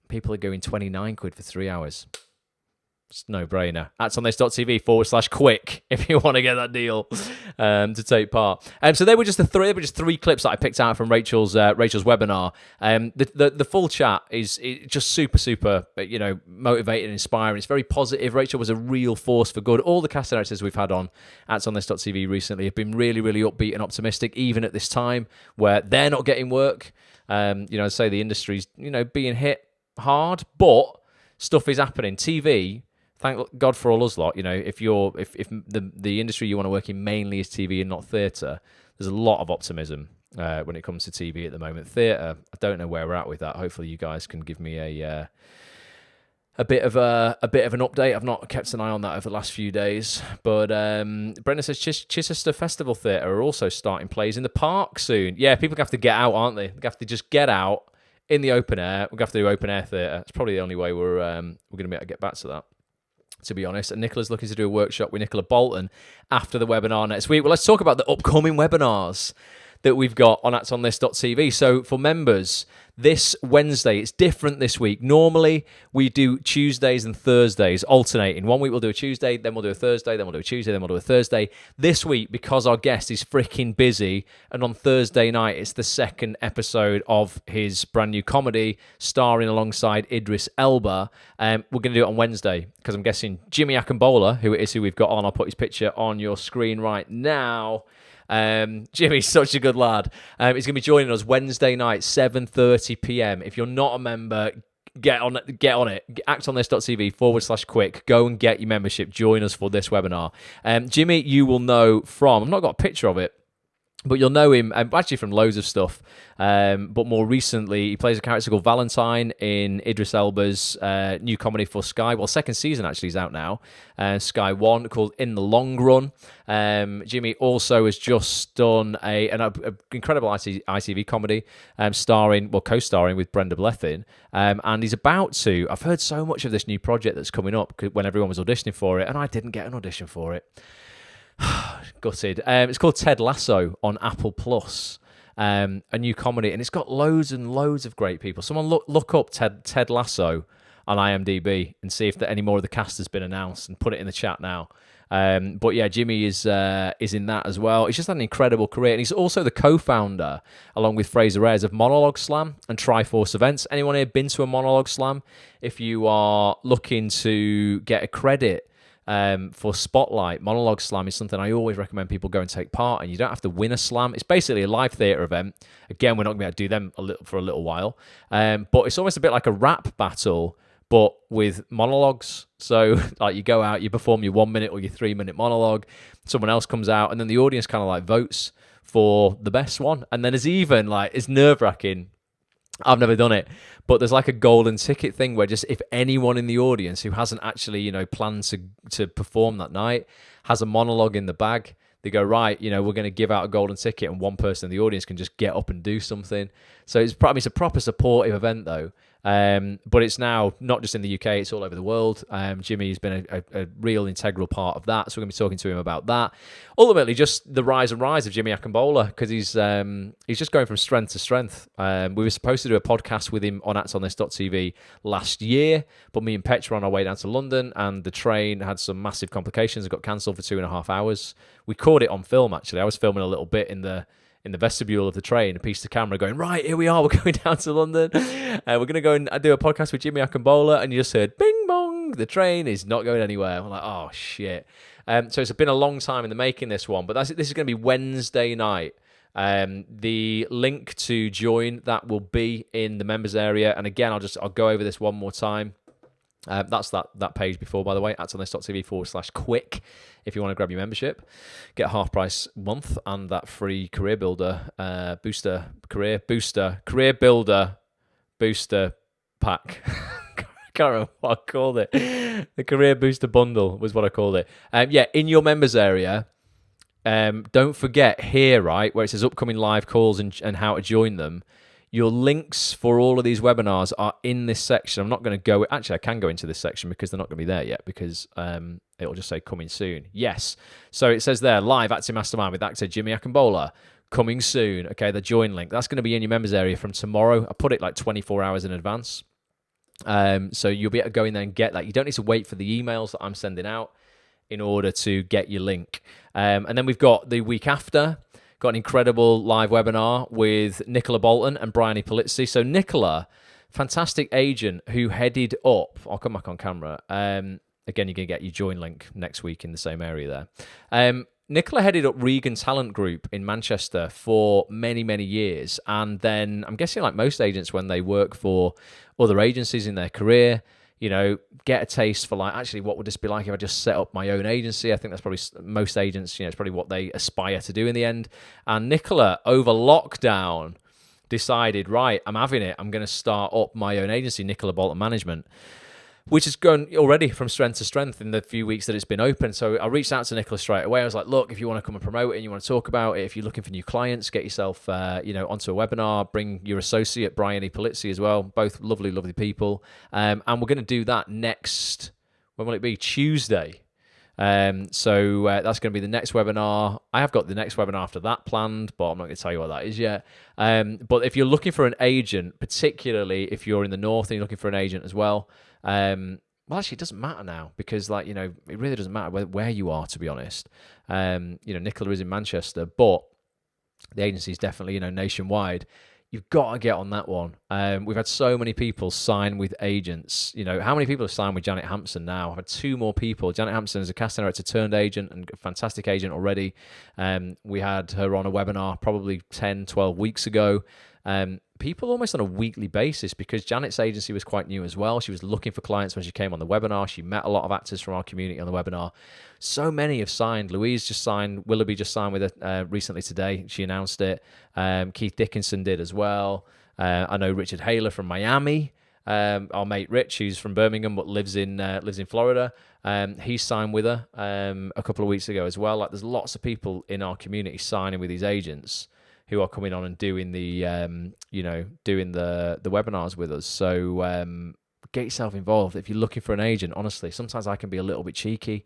People are going 29 quid for 3 hours. It's no brainer. actonthis.tv/quick if you want to get that deal to take part. So they were just three clips that I picked out from Rachel's webinar. The full chat is just super motivating, inspiring. It's very positive. Rachel was a real force for good. All the cast directors we've had on actonthis.tv recently have been really, really upbeat and optimistic, even at this time where they're not getting work. I say the industry's being hit hard, but stuff is happening. TV. Thank God for all us lot. If the industry you want to work in mainly is TV and not theatre, there's a lot of optimism when it comes to TV at the moment. Theatre, I don't know where we're at with that. Hopefully, you guys can give me a bit of an update. I've not kept an eye on that over the last few days. But Brenda says Chichester Festival Theatre are also starting plays in the park soon. Yeah, people have to get out, aren't they? They have to just get out in the open air. We're going to have to do open air theatre. It's probably the only way we're going to be able to get back to that, to be honest. And Nicola's looking to do a workshop with Nicola Bolton after the webinar next week. Well, let's talk about the upcoming webinars that we've got on actonthis.tv. So for members, this Wednesday, it's different this week. Normally, we do Tuesdays and Thursdays alternating. 1 week we'll do a Tuesday, then we'll do a Thursday, then we'll do a Tuesday, then we'll do a Thursday. This week, because our guest is freaking busy, and on Thursday night, it's the second episode of his brand new comedy, starring alongside Idris Elba. We're going to do it on Wednesday, because I'm guessing Jimmy Akambola, who we've got on, I'll put his picture on your screen right now. Jimmy's such a good lad. He's going to be joining us Wednesday night, 7:30 p.m. If you're not a member, get on it. actonthis.tv/quick. Go and get your membership. Join us for this webinar. Jimmy, you will know from, I've not got a picture of it, but you'll know him actually from loads of stuff. But more recently, he plays a character called Valentine in Idris Elba's new comedy for Sky. Well, second season actually is out now. Sky One, called In the Long Run. Jimmy also has just done an incredible ITV comedy, co-starring with Brenda Blethyn. And he's about to. I've heard so much of this new project that's coming up when everyone was auditioning for it, and I didn't get an audition for it. Gutted. It's called Ted Lasso on Apple Plus. A new comedy, and it's got loads and loads of great people. Someone look up Ted Lasso on IMDb and see if any more of the cast has been announced, and put it in the chat now. But yeah, Jimmy is in that as well. He's just had an incredible career, and he's also the co-founder, along with Fraser Ayres, of Monologue Slam and Triforce Events. Anyone here been to a Monologue Slam? If you are looking to get a credit for Spotlight, Monologue Slam is something I always recommend people go and take part in. You don't have to win a slam. It's basically a live theatre event. Again, we're not going to be able to do them for a little while. But it's almost a bit like a rap battle, but with monologues. So like you go out, you perform your 1 minute or your 3 minute monologue. Someone else comes out, and then the audience kind of like votes for the best one. And then it's nerve-wracking. I've never done it, but there's like a golden ticket thing where just if anyone in the audience who hasn't actually, planned to perform that night has a monologue in the bag, they go, right, we're going to give out a golden ticket, and one person in the audience can just get up and do something. So it's a proper supportive event though. But it's now not just in the UK, it's all over the world. Jimmy's been a real integral part of that, so we're going to be talking to him about that. Ultimately, just the rise and rise of Jimmy Akingbola, because he's just going from strength to strength. We were supposed to do a podcast with him on actonthis.tv last year, but me and Petra were on our way down to London, and the train had some massive complications and got cancelled for 2.5 hours. We caught it on film, actually. I was filming a little bit in the vestibule of the train, a piece of camera going, right, here we are, we're going down to London. We're going to go and do a podcast with Jimmy Akingbola, and you just heard, bing bong, the train is not going anywhere. I'm like, oh, shit. So it's been a long time in the making, this one, but this is going to be Wednesday night. The link to join that will be in the members area, and again, I'll go over this one more time. That's that page before, by the way, actonthis.tv/quick. If you want to grab your membership, get a half price month and that free career builder career builder booster pack. Can't remember what I called it. The career booster bundle was what I called it. In your members area. Don't forget here, right, where it says upcoming live calls and how to join them. Your links for all of these webinars are in this section. I'm not going to go... Actually, I can go into this section because they're not going to be there yet because it'll just say coming soon. Yes. So it says there, live acting mastermind with actor Jimmy Akingbola. Coming soon. Okay, the join link. That's going to be in your members area from tomorrow. I put it like 24 hours in advance. So you'll be able to go in there and get that. You don't need to wait for the emails that I'm sending out in order to get your link. And then we've got the week after... Got an incredible live webinar with Nicola Bolton and Brian Polizzi. So Nicola, fantastic agent who headed up... I'll come back on camera. Again, you're going to get your join link next week in the same area there. Nicola headed up Regan Talent Group in Manchester for many, many years. And then I'm guessing like most agents, when they work for other agencies in their career, you know, get a taste for like, actually, what would this be like if I just set up my own agency? I think that's probably most agents, it's probably what they aspire to do in the end. And Nicola, over lockdown, decided, right, I'm having it. I'm going to start up my own agency, Nicola Bolton Management, which has gone already from strength to strength in the few weeks that it's been open. So I reached out to Nicola straight away. I was like, look, if you want to come and promote it and you want to talk about it, if you're looking for new clients, get yourself onto a webinar, bring your associate, Brian Polizzi, as well. Both lovely, lovely people. And we're going to do that next, when will it be? Tuesday. So that's going to be the next webinar. I have got the next webinar after that planned, but I'm not going to tell you what that is yet. But if you're looking for an agent, particularly if you're in the north and you're looking for an agent as well, well, actually, it doesn't matter now because, like, it really doesn't matter where you are, to be honest. Nicola is in Manchester, but the agency is definitely, nationwide. You've got to get on that one. We've had so many people sign with agents. How many people have signed with Janet Hampson now? I've had 2 more people. Janet Hampson is a casting director turned agent and a fantastic agent already. We had her on a webinar probably 10, 12 weeks ago. People almost on a weekly basis because Janet's agency was quite new as well. She was looking for clients when she came on the webinar. She met a lot of actors from our community on the webinar. So many have signed. Louise just signed. Willoughby just signed with her recently today. She announced it. Keith Dickinson did as well. I know Richard Haler from Miami. Our mate Rich, who's from Birmingham but lives in Florida. He signed with her a couple of weeks ago as well. Like, there's lots of people in our community signing with these agents who are coming on and doing the webinars with us. So get yourself involved. If you're looking for an agent, honestly, sometimes I can be a little bit cheeky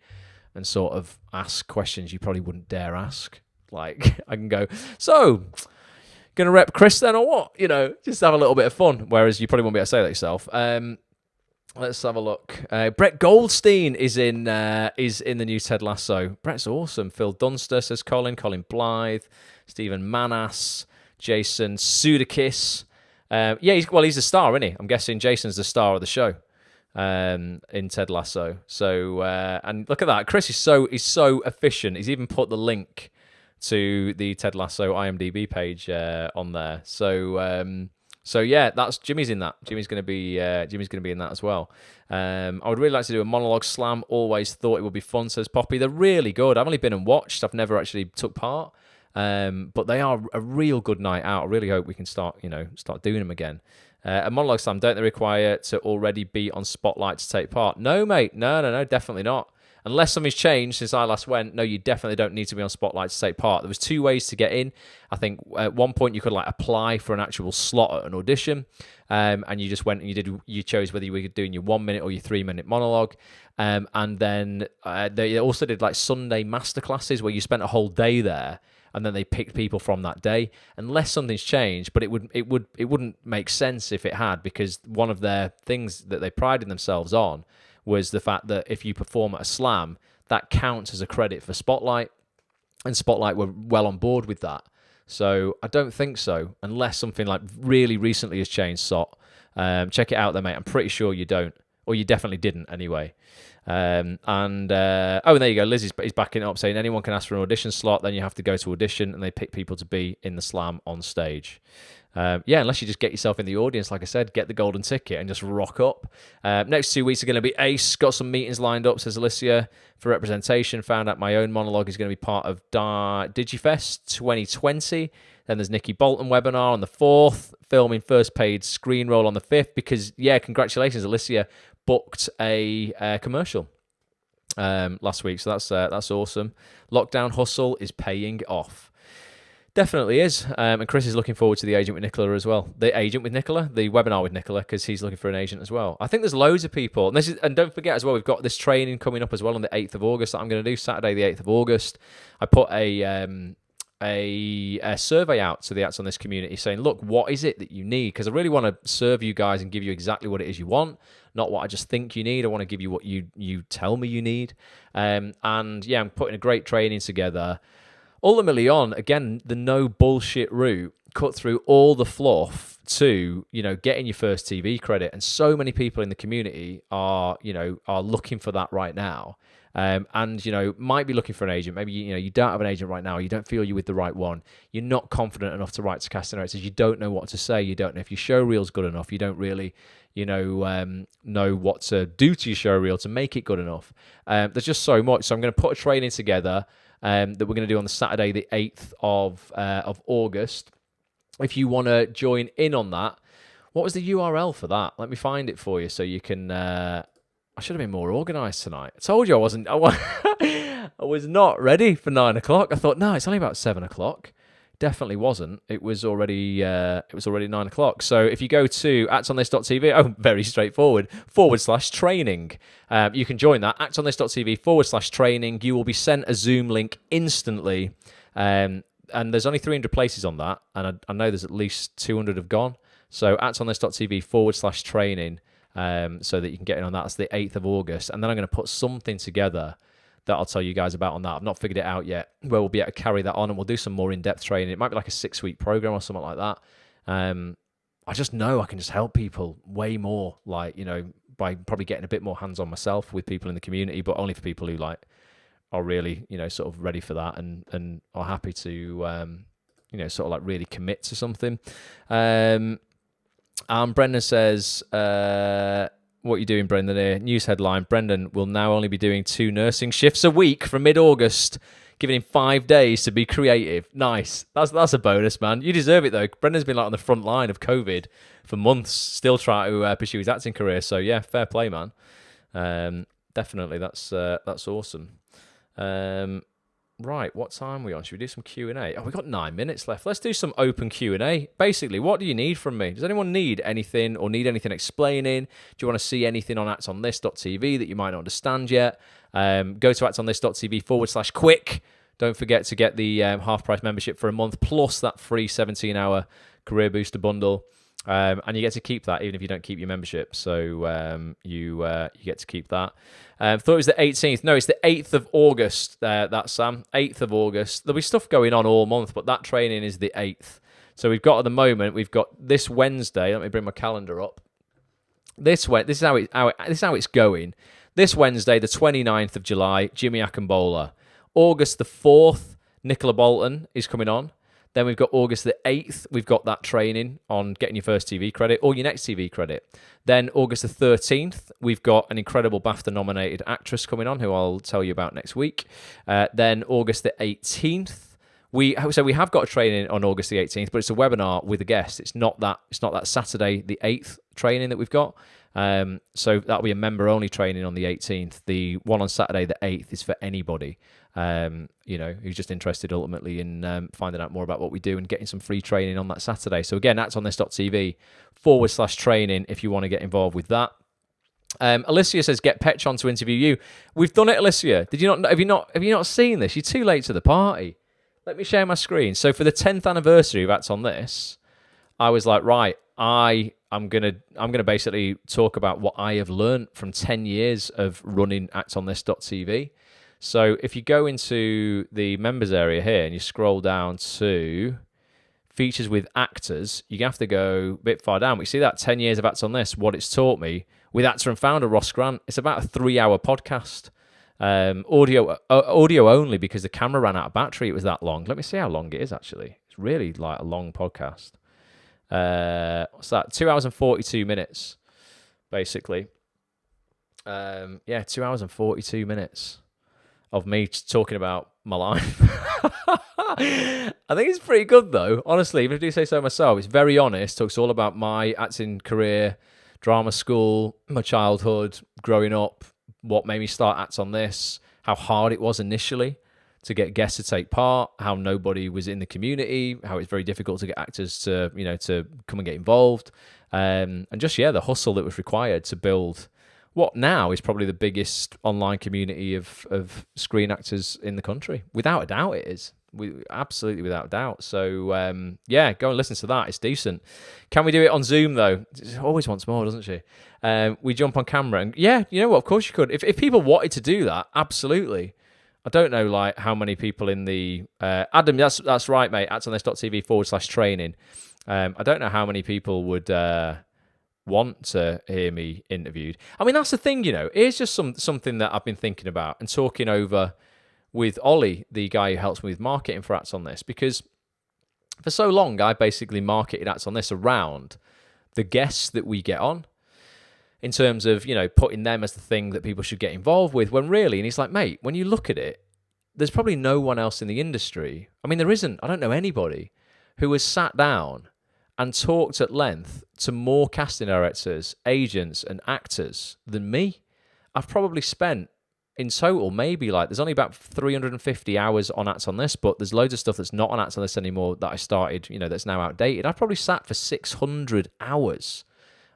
and sort of ask questions you probably wouldn't dare ask. Like, I can go, so, going to rep Chris then or what? Just have a little bit of fun, whereas you probably won't be able to say that yourself. Let's have a look. Brett Goldstein is in the new Ted Lasso. Brett's awesome. Phil Dunster, says Colin Blythe, Stephen Manas, Jason Sudeikis. He's a star, isn't he? I'm guessing Jason's the star of the show in Ted Lasso. So and look at that, Chris is so efficient. He's even put the link to the Ted Lasso IMDb page on there. So yeah, that's Jimmy's in that. Jimmy's going to be in that as well. I would really like to do a monologue slam. Always thought it would be fun, says Poppy. They're really good. I've only been and watched. I've never actually took part. But they are a real good night out. I really hope we can start doing them again. A monologue slam, don't they require to already be on Spotlight to take part? No, mate. No, definitely not. Unless something's changed since I last went, no, you definitely don't need to be on Spotlight to take part. There was 2 ways to get in. I think at one point you could like apply for an actual slot at an audition, and you just went and you chose whether you were doing your 1 minute or your 3 minute monologue. And then they also did like Sunday masterclasses where you spent a whole day there, and then they picked people from that day. Unless something's changed, but it wouldn't make sense if it had, because one of their things that they prided themselves on was the fact that if you perform at a slam, that counts as a credit for Spotlight, and Spotlight were well on board with that. So I don't think so, unless something like really recently has changed. Check it out there, mate. I'm pretty sure you don't, or you definitely didn't anyway. And there you go. Liz is backing it up, saying anyone can ask for an audition slot, then you have to go to audition, and they pick people to be in the slam on stage. Unless you just get yourself in the audience, like I said, get the golden ticket and just rock up. Next 2 weeks are going to be ace. Got some meetings lined up, says Alicia, for representation. Found out my own monologue is going to be part of Digifest 2020. Then there's Nikki Bolton webinar on the 4th, filming first paid screen role on the 5th, because, congratulations, Alicia booked a commercial last week, so that's awesome. Lockdown hustle is paying off. Definitely is. And Chris is looking forward to the Agent with Nicola as well. The webinar with Nicola, because he's looking for an agent as well. I think there's loads of people. And don't forget as well, we've got this training coming up as well on the 8th of August that I'm going to do, Saturday the 8th of August. I put a survey out to the Acts on This community saying, look, what is it that you need? Because I really want to serve you guys and give you exactly what it is you want, not what I just think you need. I want to give you what you tell me you need. I'm putting a great training together. Ultimately again, the no bullshit route, cut through all the fluff to, getting your first TV credit. And so many people in the community are looking for that right now. Might be looking for an agent. Maybe, you don't have an agent right now. You don't feel you're with the right one. You're not confident enough to write to casting directors. You don't know what to say. You don't know if your show reel's good enough. You don't really, know what to do to your show reel to make it good enough. There's just so much. So I'm going to put a training together that we're going to do on the Saturday, the 8th of August. If you want to join in on that, what was the URL for that? Let me find it for you so you can... I should have been more organised tonight. I told you I wasn't. I was not ready for 9 o'clock. I thought, no, it's only about 7 o'clock. Definitely wasn't. It was already 9 o'clock. So if you go to actonthis.tv, very straightforward, /training. You can join that, actonthis.tv /training. You will be sent a Zoom link instantly. And there's only 300 places on that. And I know there's at least 200 have gone. So actonthis.tv /training. So that you can get in on that. That's the 8th of August. And then I'm going to put something together that I'll tell you guys about on that. I've not figured it out yet, where we'll be able to carry that on, and we'll do some more in-depth training. It might be like a 6-week program or something like that. I just know I can just help people way more, by probably getting a bit more hands-on myself with people in the community, but only for people who are really, sort of ready for that and are happy to, really commit to something. Brendan says, what are you doing, Brendan? Here, news headline: Brendan will now only be doing 2 nursing shifts a week from mid-August, giving him 5 days to be creative. Nice. That's a bonus, man. You deserve it, though. Brendan's been on the front line of COVID for months, still trying to pursue his acting career. So, yeah, fair play, man. Definitely, that's awesome. Right, what time are we on? Should we do some Q&A? We've got 9 minutes left. Let's do some open Q&A. Basically, what do you need from me? Does anyone need anything or need anything explaining? Do you want to see anything on actonthis.tv that you might not understand yet? Go to actonthis.tv /quick. Don't forget to get the half-price membership for a month, plus that free 17-hour Career Booster bundle. And you get to keep that even if you don't keep your membership. So you get to keep that. Thought it was the 18th. No, it's the 8th of August. That's Sam. 8th of August. There'll be stuff going on all month, but that training is the 8th. So we've got we've got this Wednesday. Let me bring my calendar up. This is how it's going. This Wednesday, the 29th of July, Jimmy Akambola. August the 4th, Nicola Bolton is coming on. Then we've got August the 8th. We've got that training on getting your first TV credit or your next TV credit. Then August the 13th, we've got an incredible BAFTA-nominated actress coming on who I'll tell you about next week. Then August the 18th, we have got a training on August the 18th, but it's a webinar with a guest. It's not that Saturday the 8th training that we've got. So that'll be a member only training on the 18th. The one on Saturday the 8th is for anybody, who's just interested ultimately in finding out more about what we do and getting some free training on that Saturday. So again, that's on this.tv/training if you want to get involved with that. Alicia says, get Petch on to interview you. We've done it, Alicia. Did you not? Have you not seen this? You're too late to the party. Let me share my screen. So for the 10th anniversary of Acts on This, I was like, right, I'm gonna basically talk about what I have learned from 10 years of running actonthis.tv. So if you go into the members area here and you scroll down to features with actors, you have to go a bit far down. We see that 10 years of Acts on This, what it's taught me with actor and founder Ross Grant. It's about a 3-hour podcast. Audio only because the camera ran out of battery. It was that long. Let me see how long it is actually. It's really like a long podcast. What's that? 2 hours and 42 minutes, basically. 2 hours and 42 minutes of me talking about my life. I think it's pretty good though, honestly, if I do say so myself. It's very honest, talks all about my acting career, drama school, my childhood, growing up, what made me start Acts on This, how hard it was initially to get guests to take part, how nobody was in the community, how it's very difficult to get actors to come and get involved, and just the hustle that was required to build what now is probably the biggest online community of screen actors in the country. Without a doubt it is. Absolutely without a doubt. So, go and listen to that. It's decent. Can we do it on Zoom, though? She always wants more, doesn't she? We jump on camera. And you know what? Of course you could. If people wanted to do that, absolutely. I don't know like how many people in the... Adam, that's right, mate. actonthis.tv/training. I don't know how many people would... want to hear me interviewed. I mean, that's the thing, Here's just something that I've been thinking about and talking over with Ollie, the guy who helps me with marketing for Acts on This, because for so long I basically marketed Acts on This around the guests that we get on, in terms of putting them as the thing that people should get involved with. When really, and he's like, mate, when you look at it, there's probably no one else in the industry. I mean, there isn't. I don't know anybody who has sat down and talked at length to more casting directors, agents, and actors than me. I've probably spent, in total, maybe there's only about 350 hours on Acts on This, but there's loads of stuff that's not on Acts on This anymore that I started, that's now outdated. I've probably sat for 600 hours.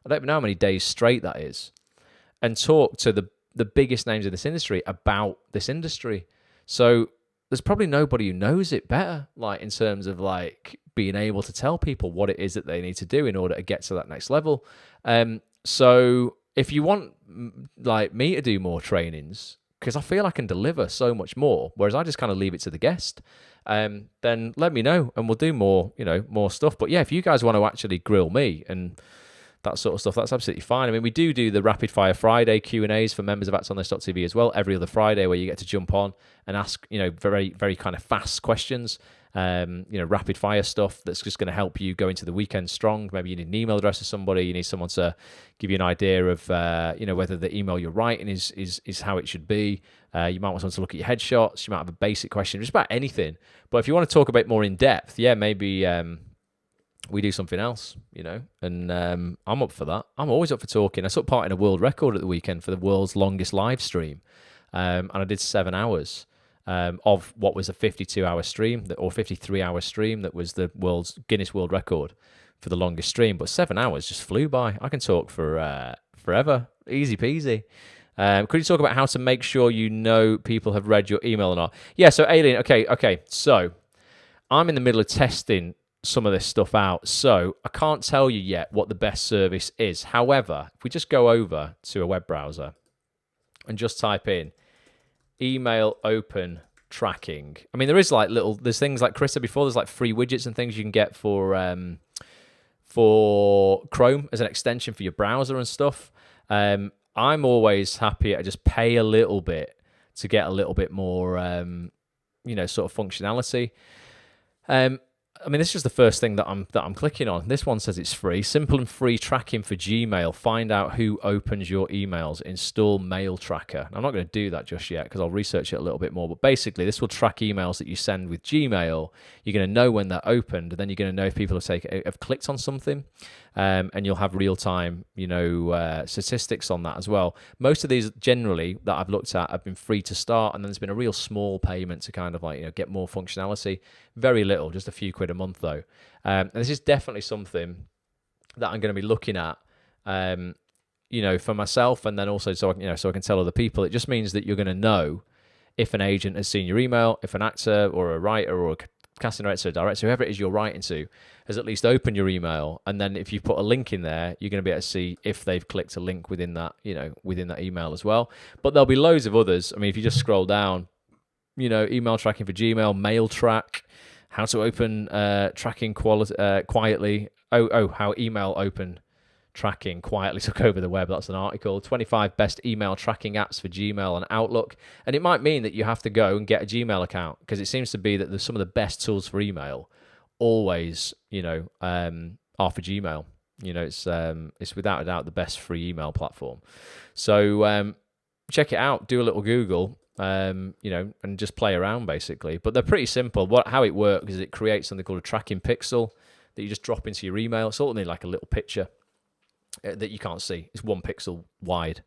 I don't even know how many days straight that is, and talked to the biggest names in this industry about this industry. So there's probably nobody who knows it better, in terms of being able to tell people what it is that they need to do in order to get to that next level. So if you want me to do more trainings, because I feel I can deliver so much more, whereas I just kind of leave it to the guest, then let me know and we'll do more, more stuff. But if you guys want to actually grill me and that sort of stuff, that's absolutely fine. I mean, we do the Rapid Fire Friday Q&As for members of actonthis.tv as well, every other Friday, where you get to jump on and ask, very, very kind of fast questions, rapid fire stuff that's just going to help you go into the weekend strong. Maybe you need an email address of somebody, you need someone to give you an idea of, whether the email you're writing is how it should be. You might want someone to look at your headshots. You might have a basic question, just about anything. But if you want to talk a bit more in depth, maybe... we do something else, and I'm up for that. I'm always up for talking. I took part in a world record at the weekend for the world's longest live stream, and I did 7 hours of what was a 52-hour stream, or 53-hour stream that was the world's Guinness World Record for the longest stream. But 7 hours just flew by. I can talk for forever, easy peasy. Could you talk about how to make sure people have read your email or not? Yeah, so Alien, okay, so I'm in the middle of testing some of this stuff out, so I can't tell you yet what the best service is. However, if we just go over to a web browser and just type in email open tracking, I mean, there is there's things like Chris said before, there's free widgets and things you can get for Chrome as an extension for your browser and stuff. I'm always happy to just pay a little bit to get a little bit more sort of functionality. I mean, this is the first thing that I'm clicking on. This one says it's free. Simple and free tracking for Gmail. Find out who opens your emails. Install Mail Tracker. I'm not going to do that just yet because I'll research it a little bit more. But basically, this will track emails that you send with Gmail. You're going to know when they're opened, and then you're going to know if people have clicked on something, and you'll have real time, statistics on that as well. Most of these generally that I've looked at have been free to start, and then there's been a real small payment to kind of get more functionality. Very little, just a few quid a month though. And this is definitely something that I'm going to be looking at, for myself, and then also so I can tell other people. It just means that you're going to know if an agent has seen your email, if an actor or a writer or a casting director, director, whoever it is you're writing to, has at least opened your email. And then if you put a link in there, you're going to be able to see if they've clicked a link within that email as well. But there'll be loads of others. I mean, if you just scroll down, email tracking for Gmail, Mail Track, how to open tracking quietly. How email open tracking quietly took over the web. That's an article. 25 best email tracking apps for Gmail and Outlook. And it might mean that you have to go and get a Gmail account, because it seems to be that there's some of the best tools for email always, are for Gmail. It's without a doubt the best free email platform. So check it out. Do a little Google. And just play around basically. But they're pretty simple. How it works is it creates something called a tracking pixel that you just drop into your email. It's ultimately like a little picture that you can't see. It's 1 pixel wide.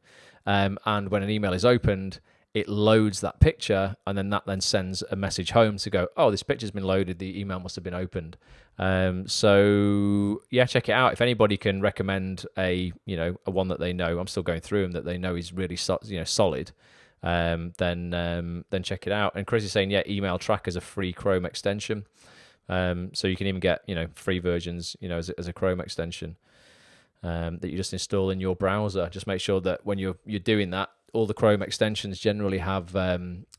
And when an email is opened, it loads that picture, and then that sends a message home to go, oh, this picture's been loaded, the email must have been opened. So yeah, check it out. If anybody can recommend a one that they know, I'm still going through them, that they know is really solid, then check it out. And Chris is saying, Email Tracker is a free Chrome extension. So you can even get, free versions, as a Chrome extension, that you just install in your browser. Just make sure that when you're doing that, all the Chrome extensions generally have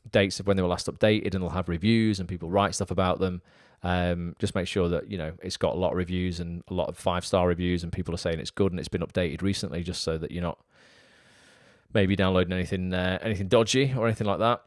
dates of when they were last updated, and they'll have reviews and people write stuff about them. Just make sure that, it's got a lot of reviews and a lot of 5-star reviews, and people are saying it's good and it's been updated recently, just so that you're not maybe downloading anything dodgy or anything like that.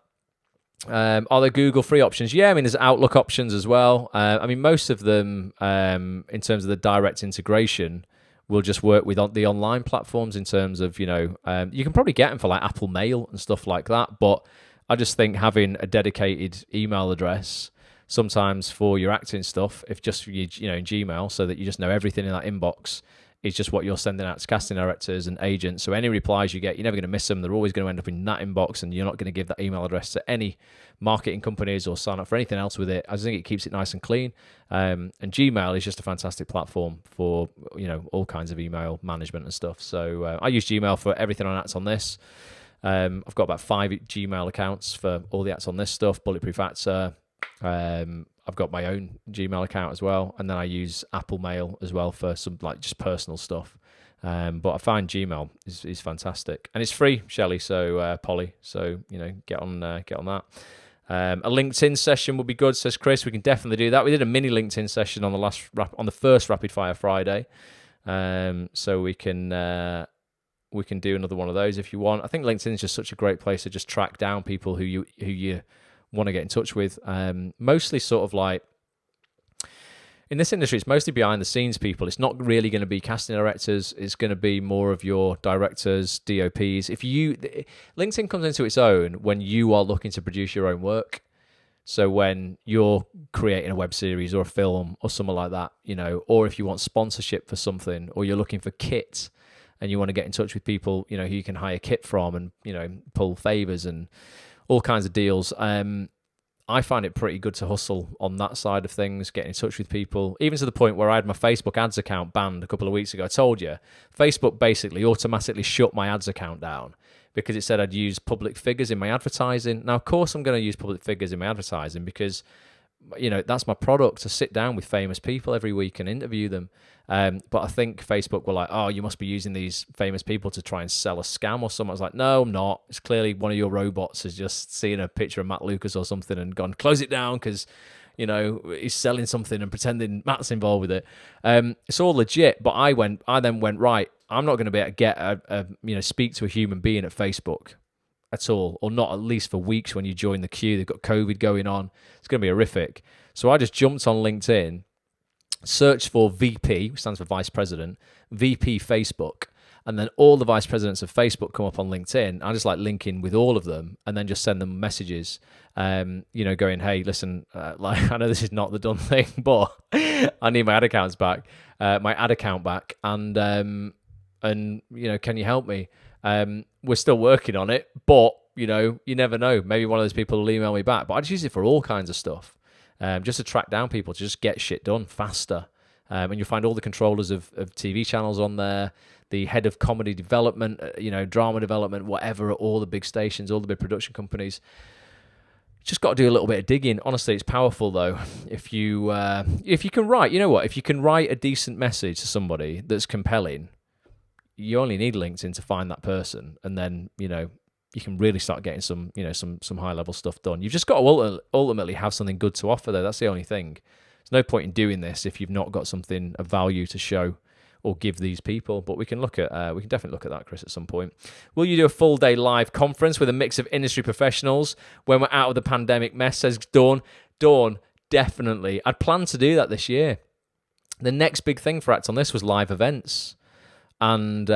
Are there Google free options? Yeah, I mean, there's Outlook options as well. Most of them, in terms of the direct integration, will just work with the online platforms in terms of, you can probably get them for like Apple Mail and stuff like that. But I just think having a dedicated email address sometimes for your acting stuff, if just for in Gmail, so that you just know everything in that inbox is just what you're sending out to casting directors and agents. So any replies you get, you're never going to miss them. They're always going to end up in that inbox, and you're not going to give that email address to any marketing companies or sign up for anything else with it. I just think it keeps it nice and clean. And Gmail is just a fantastic platform for, all kinds of email management and stuff. So I use Gmail for everything on Acts on This. I've got about 5 Gmail accounts for all the Acts on This stuff, Bulletproof Actor. I've got my own Gmail account as well, and then I use Apple Mail as well for some just personal stuff. But I find Gmail is fantastic, and it's free, Shelley. So Polly, so get on that. A LinkedIn session would be good, says Chris. We can definitely do that. We did a mini LinkedIn session on the first Rapid Fire Friday, so we can do another one of those if you want. I think LinkedIn is just such a great place to just track down people who you want to get in touch with. Mostly sort of like, in this industry, it's mostly behind the scenes people. It's not really going to be casting directors. It's going to be more of your directors, DOPs. LinkedIn comes into its own when you are looking to produce your own work. So when you're creating a web series or a film or something like that, or if you want sponsorship for something, or you're looking for kit and you want to get in touch with people, who you can hire kit from and, pull favors and all kinds of deals. I find it pretty good to hustle on that side of things, getting in touch with people, even to the point where I had my Facebook ads account banned a couple of weeks ago. I told you, Facebook basically automatically shut my ads account down because it said I'd use public figures in my advertising. Now, of course, I'm going to use public figures in my advertising because, that's my product, to sit down with famous people every week and interview them. But I think Facebook were like, oh, you must be using these famous people to try and sell a scam or something. I was like, no, I'm not. It's clearly one of your robots has just seen a picture of Matt Lucas or something and gone, close it down because, he's selling something and pretending Matt's involved with it. It's all legit. But I then went, right, I'm not going to be able to get speak to a human being at Facebook at all, or not at least for weeks when you join the queue. They've got COVID going on. It's going to be horrific. So I just jumped on LinkedIn search for VP, which stands for Vice President, VP Facebook, and then all the vice presidents of Facebook come up on LinkedIn. I just like linking with all of them and then just send them messages, going, hey, listen, I know this is not the done thing, but I need my ad account back, and can you help me? We're still working on it, but you never know. Maybe one of those people will email me back. But I just use it for all kinds of stuff, just to track down people, to just get shit done faster. And you'll find all the controllers of TV channels on there, the head of comedy development, drama development, whatever, at all the big stations, all the big production companies. Just got to do a little bit of digging. Honestly, it's powerful though. If you can write, if you can write a decent message to somebody that's compelling, you only need LinkedIn to find that person, and then you can really start getting some high level stuff done. You've just got to ultimately have something good to offer though. That's the only thing. There's no point in doing this if you've not got something of value to show or give these people. But we can definitely look at that, Chris, at some point. Will you do a full day live conference with a mix of industry professionals when we're out of the pandemic mess? Says Dawn. Dawn, definitely. I'd planned to do that this year. The next big thing for Act on This was live events, and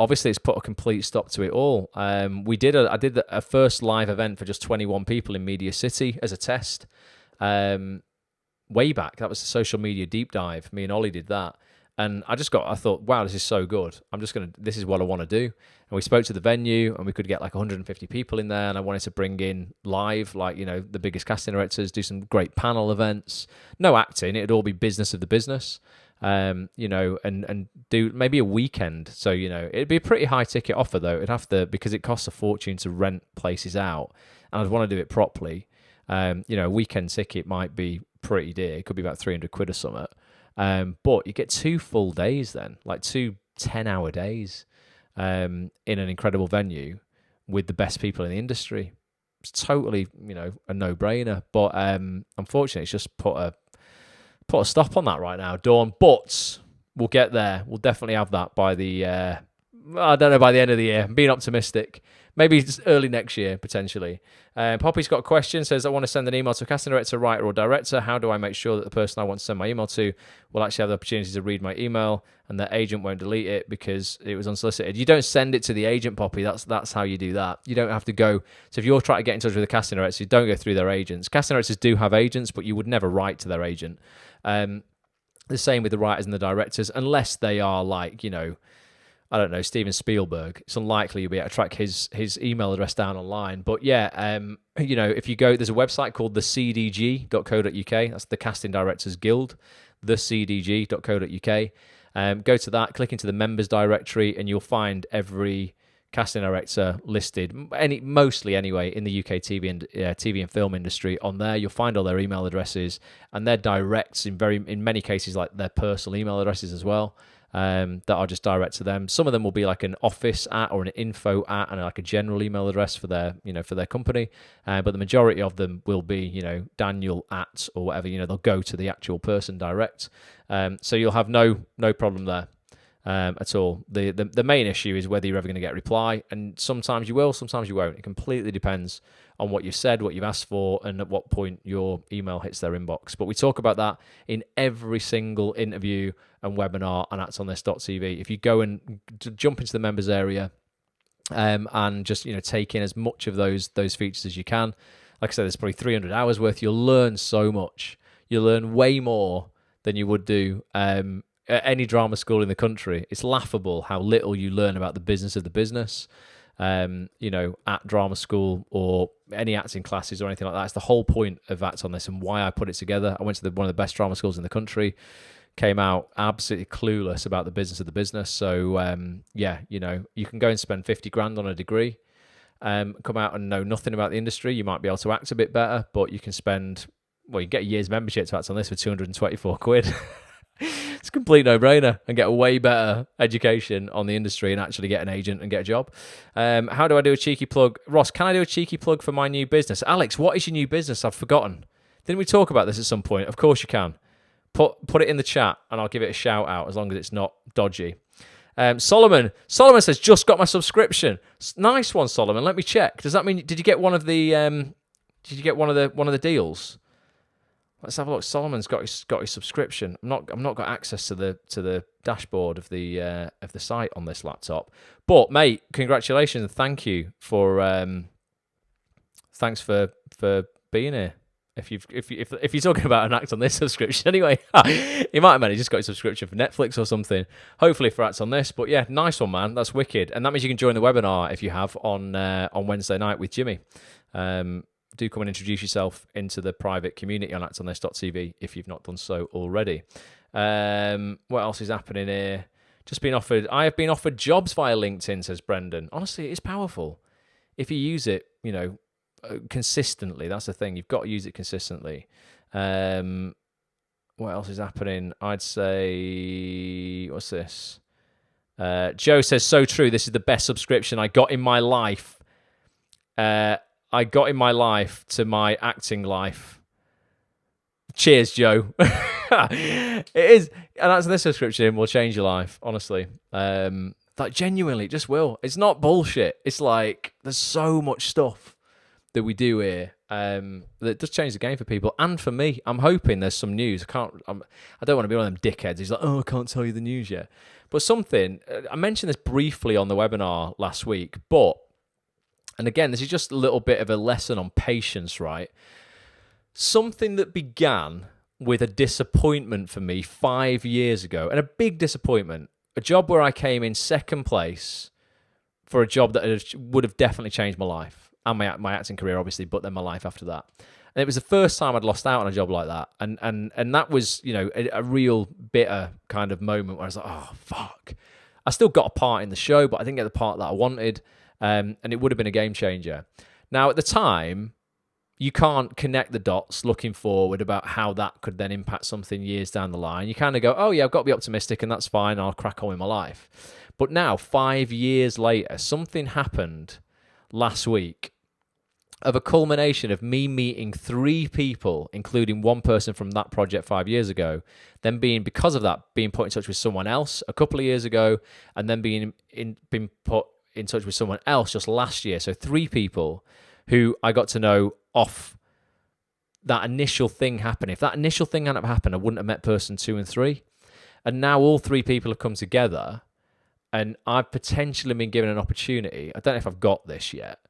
obviously it's put a complete stop to it all. I did a first live event for just 21 people in Media City as a test. Way back, that was the social media deep dive. Me and Ollie did that. And I thought, wow, this is so good. This is what I want to do. And we spoke to the venue, and we could get like 150 people in there. And I wanted to bring in live, the biggest casting directors, do some great panel events. No acting, it'd all be business of the business. And do maybe a weekend. So, it'd be a pretty high ticket offer though. It'd have to, because it costs a fortune to rent places out. And I'd want to do it properly. A weekend ticket might be pretty dear. It could be about 300 quid or something. But you get 2 full days then, like 2 10-hour days in an incredible venue with the best people in the industry. It's totally, a no-brainer. But unfortunately, it's just put a stop on that right now, Dawn. But we'll get there. We'll definitely have that by the by the end of the year. I'm being optimistic. Maybe it's early next year, potentially. Poppy's got a question, says, I want to send an email to a casting director, writer, or director. How do I make sure that the person I want to send my email to will actually have the opportunity to read my email and their agent won't delete it because it was unsolicited? You don't send it to the agent, Poppy. That's how you do that. You don't have to go. So if you're trying to get in touch with a casting director, you don't go through their agents. Casting directors do have agents, but you would never write to their agent. The same with the writers and the directors, unless they are like, I don't know, Steven Spielberg. It's unlikely you'll be able to track his email address down online. But yeah, if you go, there's a website called thecdg.co.uk. That's the Casting Directors Guild, thecdg.co.uk. Go to that, click into the members directory, and you'll find every casting director listed, mostly anyway, in the UK TV and film industry on there. You'll find all their email addresses, and their directs in many cases like their personal email addresses as well. That are just direct to them. Some of them will be like an office @ or an info @ and like a general email address for their company. But the majority of them will be, Daniel @ or whatever. They'll go to the actual person direct. So you'll have no problem there at all. The main issue is whether you're ever going to get a reply, and sometimes you will, sometimes you won't. It completely depends on what you've said, what you've asked for, and at what point your email hits their inbox. But we talk about that in every single interview and webinar on actonthis.tv. If you go and jump into the members area and just take in as much of those features as you can. Like I said, there's probably 300 hours worth. You'll learn so much. You'll learn way more than you would do at any drama school in the country. It's laughable how little you learn about the business of the business. At drama school or any acting classes or anything like that. It's the whole point of Act on This and why I put it together. I went to one of the best drama schools in the country, came out absolutely clueless about the business of the business. So, you can go and spend 50 grand on a degree, come out and know nothing about the industry. You might be able to act a bit better, but you can you get a year's membership to Act on This for 224 quid. It's a complete no-brainer, and get a way better education on the industry and actually get an agent and get a job. How do I do a cheeky plug? Ross, can I do a cheeky plug for my new business? Alex, what is your new business? I've forgotten. Didn't we talk about this at some point? Of course you can. Put it in the chat and I'll give it a shout out as long as it's not dodgy. Solomon says, just got my subscription. Nice one, Solomon. Let me check. Does that mean, did you get one of the deals? Let's have a look. Solomon's got his subscription. I'm not got access to the dashboard of the site on this laptop. But mate, congratulations and thank you for thanks for being here. If you're talking about an act on this subscription, anyway, you might have meant he just got a subscription for Netflix or something. Hopefully for acts on this, but yeah, nice one, man. That's wicked, and that means you can join the webinar if you have on Wednesday night with Jimmy. Do come and introduce yourself into the private community on actonthis.tv if you've not done so already. What else is happening here? I have been offered jobs via LinkedIn, says Brendan. Honestly, it is powerful if you use it, consistently. That's the thing. You've got to use it consistently. What else is happening? I'd say, what's this? Joe says, so true. This is the best subscription I got in my life. I got in my life to my acting life. Cheers, Joe. It is, and that's this subscription will change your life, honestly. Like genuinely, it just will. It's not bullshit. It's like there's so much stuff that we do here that does change the game for people and for me. I'm hoping there's some news. I don't want to be one of them dickheads who's like, oh, I can't tell you the news yet. But something, I mentioned this briefly on the webinar last week, and again, this is just a little bit of a lesson on patience, right? Something that began with a disappointment for me 5 years ago, and a big disappointment, a job where I came in second place for a job that would have definitely changed my life. And my acting career, obviously, but then my life after that. And it was the first time I'd lost out on a job like that. And that was, a real bitter kind of moment where I was like, oh, fuck. I still got a part in the show, but I didn't get the part that I wanted. And it would have been a game changer. Now, at the time, you can't connect the dots looking forward about how that could then impact something years down the line. You kind of go, oh, yeah, I've got to be optimistic, and that's fine. I'll crack on with my life. But now, 5 years later, something happened last week of a culmination of me meeting 3 people, including one person from that project 5 years ago, then because of that, being put in touch with someone else a couple of years ago, and then being put in touch with someone else just last year. So 3 people who I got to know off that initial thing happening. If that initial thing hadn't happened, I wouldn't have met person 2 and 3. And now all 3 people have come together, and I've potentially been given an opportunity. I don't know if I've got this yet.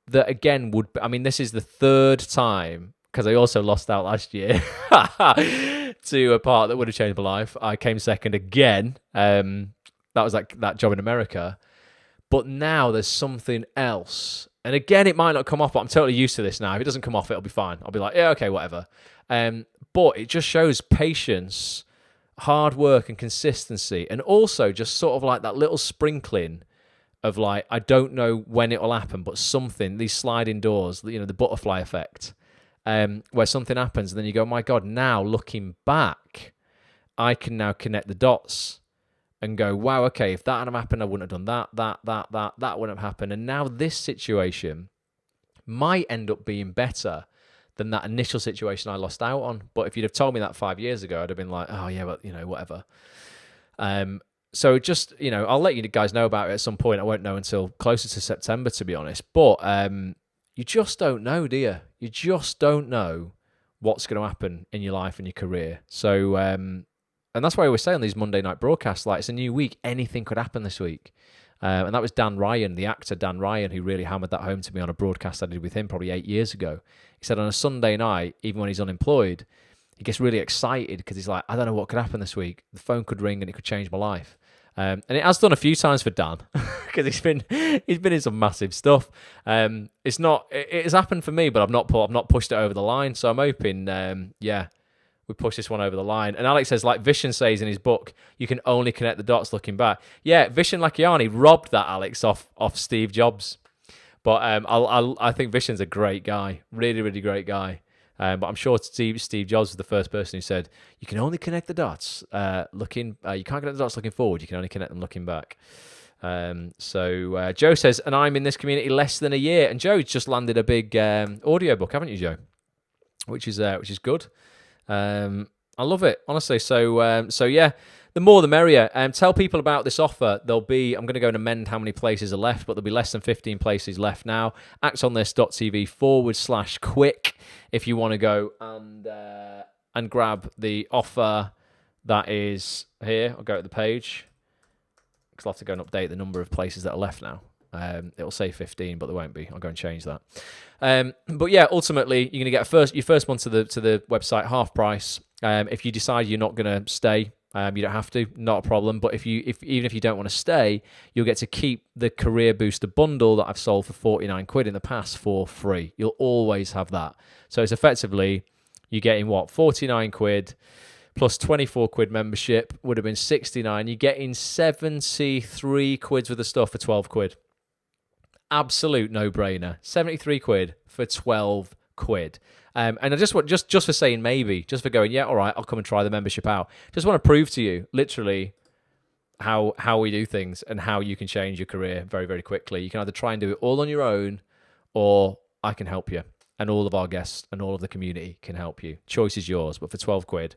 That again this is the 3rd time, because I also lost out last year to a part that would have changed my life. I came second again. That was like that job in America. But now there's something else. And again, it might not come off, but I'm totally used to this now. If it doesn't come off, it'll be fine. I'll be like, yeah, okay, whatever. But it just shows patience, hard work and consistency. And also just sort of like that little sprinkling of like, I don't know when it will happen, but something, these sliding doors, the butterfly effect, where something happens and then you go, my God, now looking back, I can now connect the dots and go, wow, okay, if that hadn't happened, I wouldn't have done that wouldn't have happened. And now this situation might end up being better than that initial situation I lost out on. But if you'd have told me that 5 years ago, I'd have been like, oh yeah, but whatever. So just, I'll let you guys know about it at some point. I won't know until closer to September, to be honest. But you just don't know, do you? You just don't know what's going to happen in your life and your career. So, and that's why I always say on these Monday night broadcasts, like, it's a new week. Anything could happen this week. And that was Dan Ryan, the actor Dan Ryan, who really hammered that home to me on a broadcast I did with him probably 8 years ago. He said on a Sunday night, even when he's unemployed, he gets really excited because he's like, I don't know what could happen this week. The phone could ring and it could change my life. And it has done a few times for Dan because he's been in some massive stuff. It has happened for me, but I've not pushed it over the line. So I'm hoping, we push this one over the line. And Alex says, like Vishen says in his book, you can only connect the dots looking back. Yeah, Vishen Lakiani robbed that, Alex, off Steve Jobs. But I think Vishen's a great guy, really, really great guy. But I'm sure Steve Jobs was the first person who said, you can only connect the dots you can't connect the dots looking forward, you can only connect them looking back. So Joe says, and I'm in this community less than a year. And Joe's just landed a big audiobook, haven't you, Joe? Which is good. I love it, honestly. So yeah, the more the merrier. Tell people about this offer. I'm going to go and amend how many places are left, but there'll be less than 15 places left now. actonthis.tv/quick if you want to go and grab the offer that is here. I'll go to the page because I'll have to go and update the number of places that are left now. It'll say 15, but there won't be. I'll go and change that. But yeah, ultimately, you're going to get your first month to the website half price. If you decide you're not going to stay, you don't have to, not a problem. But even if you don't want to stay, you'll get to keep the Career Booster bundle that I've sold for 49 quid in the past for free. You'll always have that. So it's effectively, you're getting 49 quid plus 24 quid membership would have been 69. You're getting 73 quid worth of stuff for 12 quid. Absolute no-brainer. 73 quid for 12 quid. And I just want, just for saying maybe, just for going, yeah, all right, I'll come and try the membership out. Just want to prove to you, literally, how we do things and how you can change your career very, very quickly. You can either try and do it all on your own, or I can help you. And all of our guests and all of the community can help you. Choice is yours, but for 12 quid,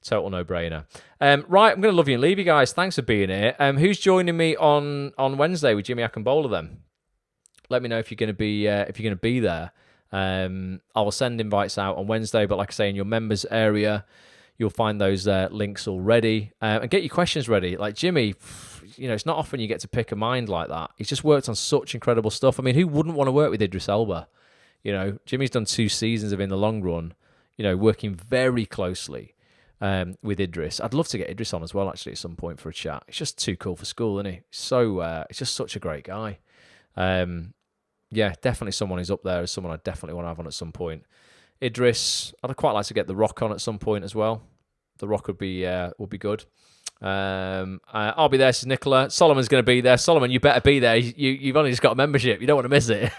total no-brainer. Right, I'm going to love you and leave you guys. Thanks for being here. Who's joining me on Wednesday with Jimmy Akinbola then? Let me know if you're going to be there. I will send invites out on Wednesday, but like I say, in your members area, you'll find those links already. And get your questions ready. Like Jimmy, it's not often you get to pick a mind like that. He's just worked on such incredible stuff. I mean, who wouldn't want to work with Idris Elba? Jimmy's done 2 seasons of In the Long Run, working very closely with Idris. I'd love to get Idris on as well, actually, at some point for a chat. He's just too cool for school, isn't he? So, he's just such a great guy. Yeah, definitely someone who's up there as someone I definitely want to have on at some point. Idris, I'd quite like to get The Rock on at some point as well. The Rock would be good. I'll be there, says Nicola. Solomon's going to be there. Solomon, you better be there. You've only just got a membership. You don't want to miss it.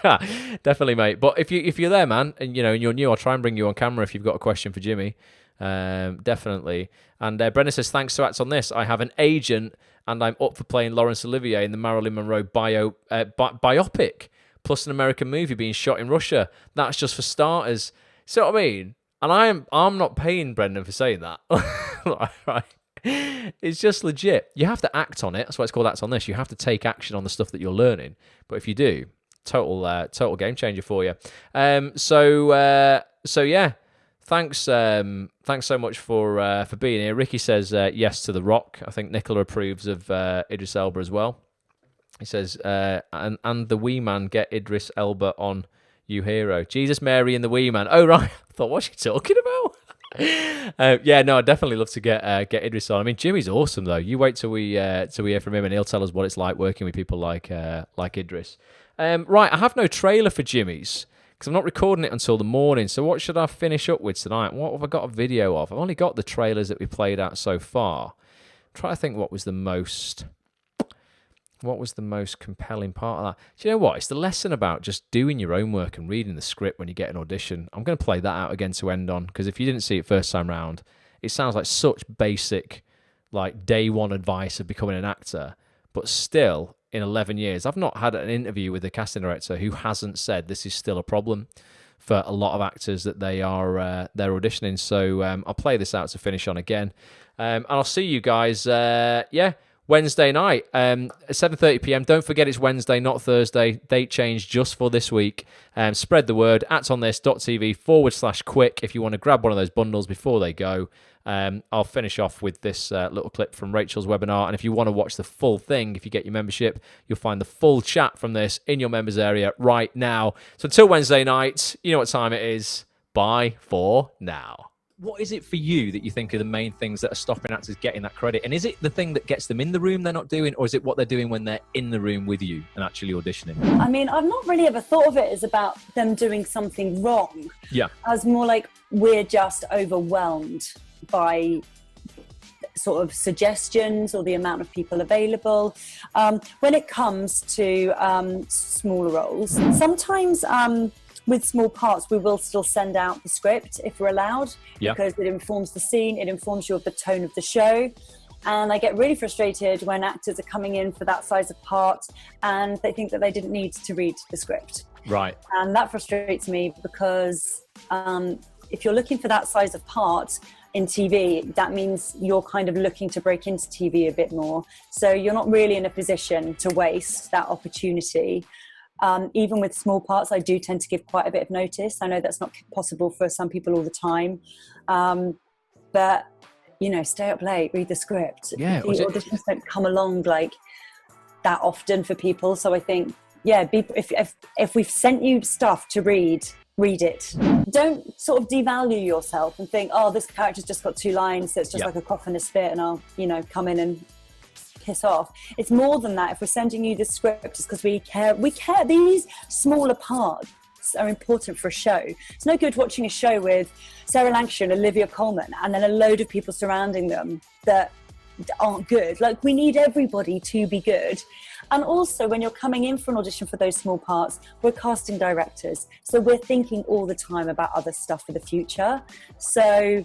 Definitely, mate. But if you're there, man, and you're new, I'll try and bring you on camera if you've got a question for Jimmy. Definitely. And Brendan says, thanks to Acts on This, I have an agent and I'm up for playing Laurence Olivier in the Marilyn Monroe biopic, plus an American movie being shot in Russia. That's just for starters. See what I mean? And I'm not paying Brendan for saying that. Right. It's just legit. You have to act on it. That's why it's called Acts on This. You have to take action on the stuff that you're learning. But if you do, total game changer for you. So yeah. Thanks so much for being here. Ricky says yes to The Rock. I think Nicola approves of Idris Elba as well. He says, and the wee man, get Idris Elba on You Hero. Jesus, Mary, and the wee man. Oh, right. I thought, what's she talking about? Yeah, no, I'd definitely love to get Idris on. I mean, Jimmy's awesome, though. You wait till we hear from him, and he'll tell us what it's like working with people like Idris. Right, I have no trailer for Jimmy's, because I'm not recording it until the morning. So what should I finish up with tonight? What have I got a video of? I've only got the trailers that we played out so far. Try to think what was the most compelling part of that. Do you know what? It's the lesson about just doing your own work and reading the script when you get an audition. I'm going to play that out again to end on, because if you didn't see it first time round, it sounds like such basic, like day one advice of becoming an actor, but still, in 11 years, I've not had an interview with a casting director who hasn't said this is still a problem for a lot of actors that they're auditioning. So I'll play this out to finish on again. And I'll see you guys, Wednesday night, 7:30 p.m. Don't forget it's Wednesday, not Thursday. Date change just for this week. Spread the word. actonthis.tv/quick if you want to grab one of those bundles before they go. I'll finish off with this little clip from Rachel's webinar. And if you want to watch the full thing, if you get your membership, you'll find the full chat from this in your members area right now. So until Wednesday night, you know what time it is. Bye for now. What is it for you that you think are the main things that are stopping actors getting that credit? And is it the thing that gets them in the room they're not doing, or is it what they're doing when they're in the room with you and actually auditioning? I mean, I've not really ever thought of it as about them doing something wrong. Yeah. As more like we're just overwhelmed by sort of suggestions or the amount of people available. When it comes to smaller roles, sometimes with small parts, we will still send out the script if we're allowed, because it informs the scene, it informs you of the tone of the show. And I get really frustrated when actors are coming in for that size of part and they think that they didn't need to read the script. Right. And that frustrates me because if you're looking for that size of part, in TV, that means you're kind of looking to break into TV a bit more. So you're not really in a position to waste that opportunity. Even with small parts, I do tend to give quite a bit of notice. I know that's not possible for some people all the time. But, stay up late, read the script. Yeah, the auditions don't come along like that often for people. So I think, if we've sent you stuff to read it. Don't sort of devalue yourself and think, oh, this character's just got 2 lines, so it's just like a cough and a spit and I'll, come in and piss off. It's more than that. If we're sending you the script, it's because we care. These smaller parts are important for a show. It's no good watching a show with Sarah Lancashire and Olivia Colman and then a load of people surrounding them that aren't good. Like, we need everybody to be good. And also, when you're coming in for an audition for those small parts, we're casting directors. So we're thinking all the time about other stuff for the future. So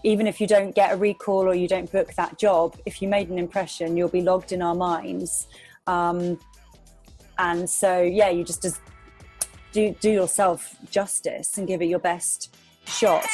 even if you don't get a recall or you don't book that job, if you made an impression, you'll be logged in our minds. And so, you just do yourself justice and give it your best shot.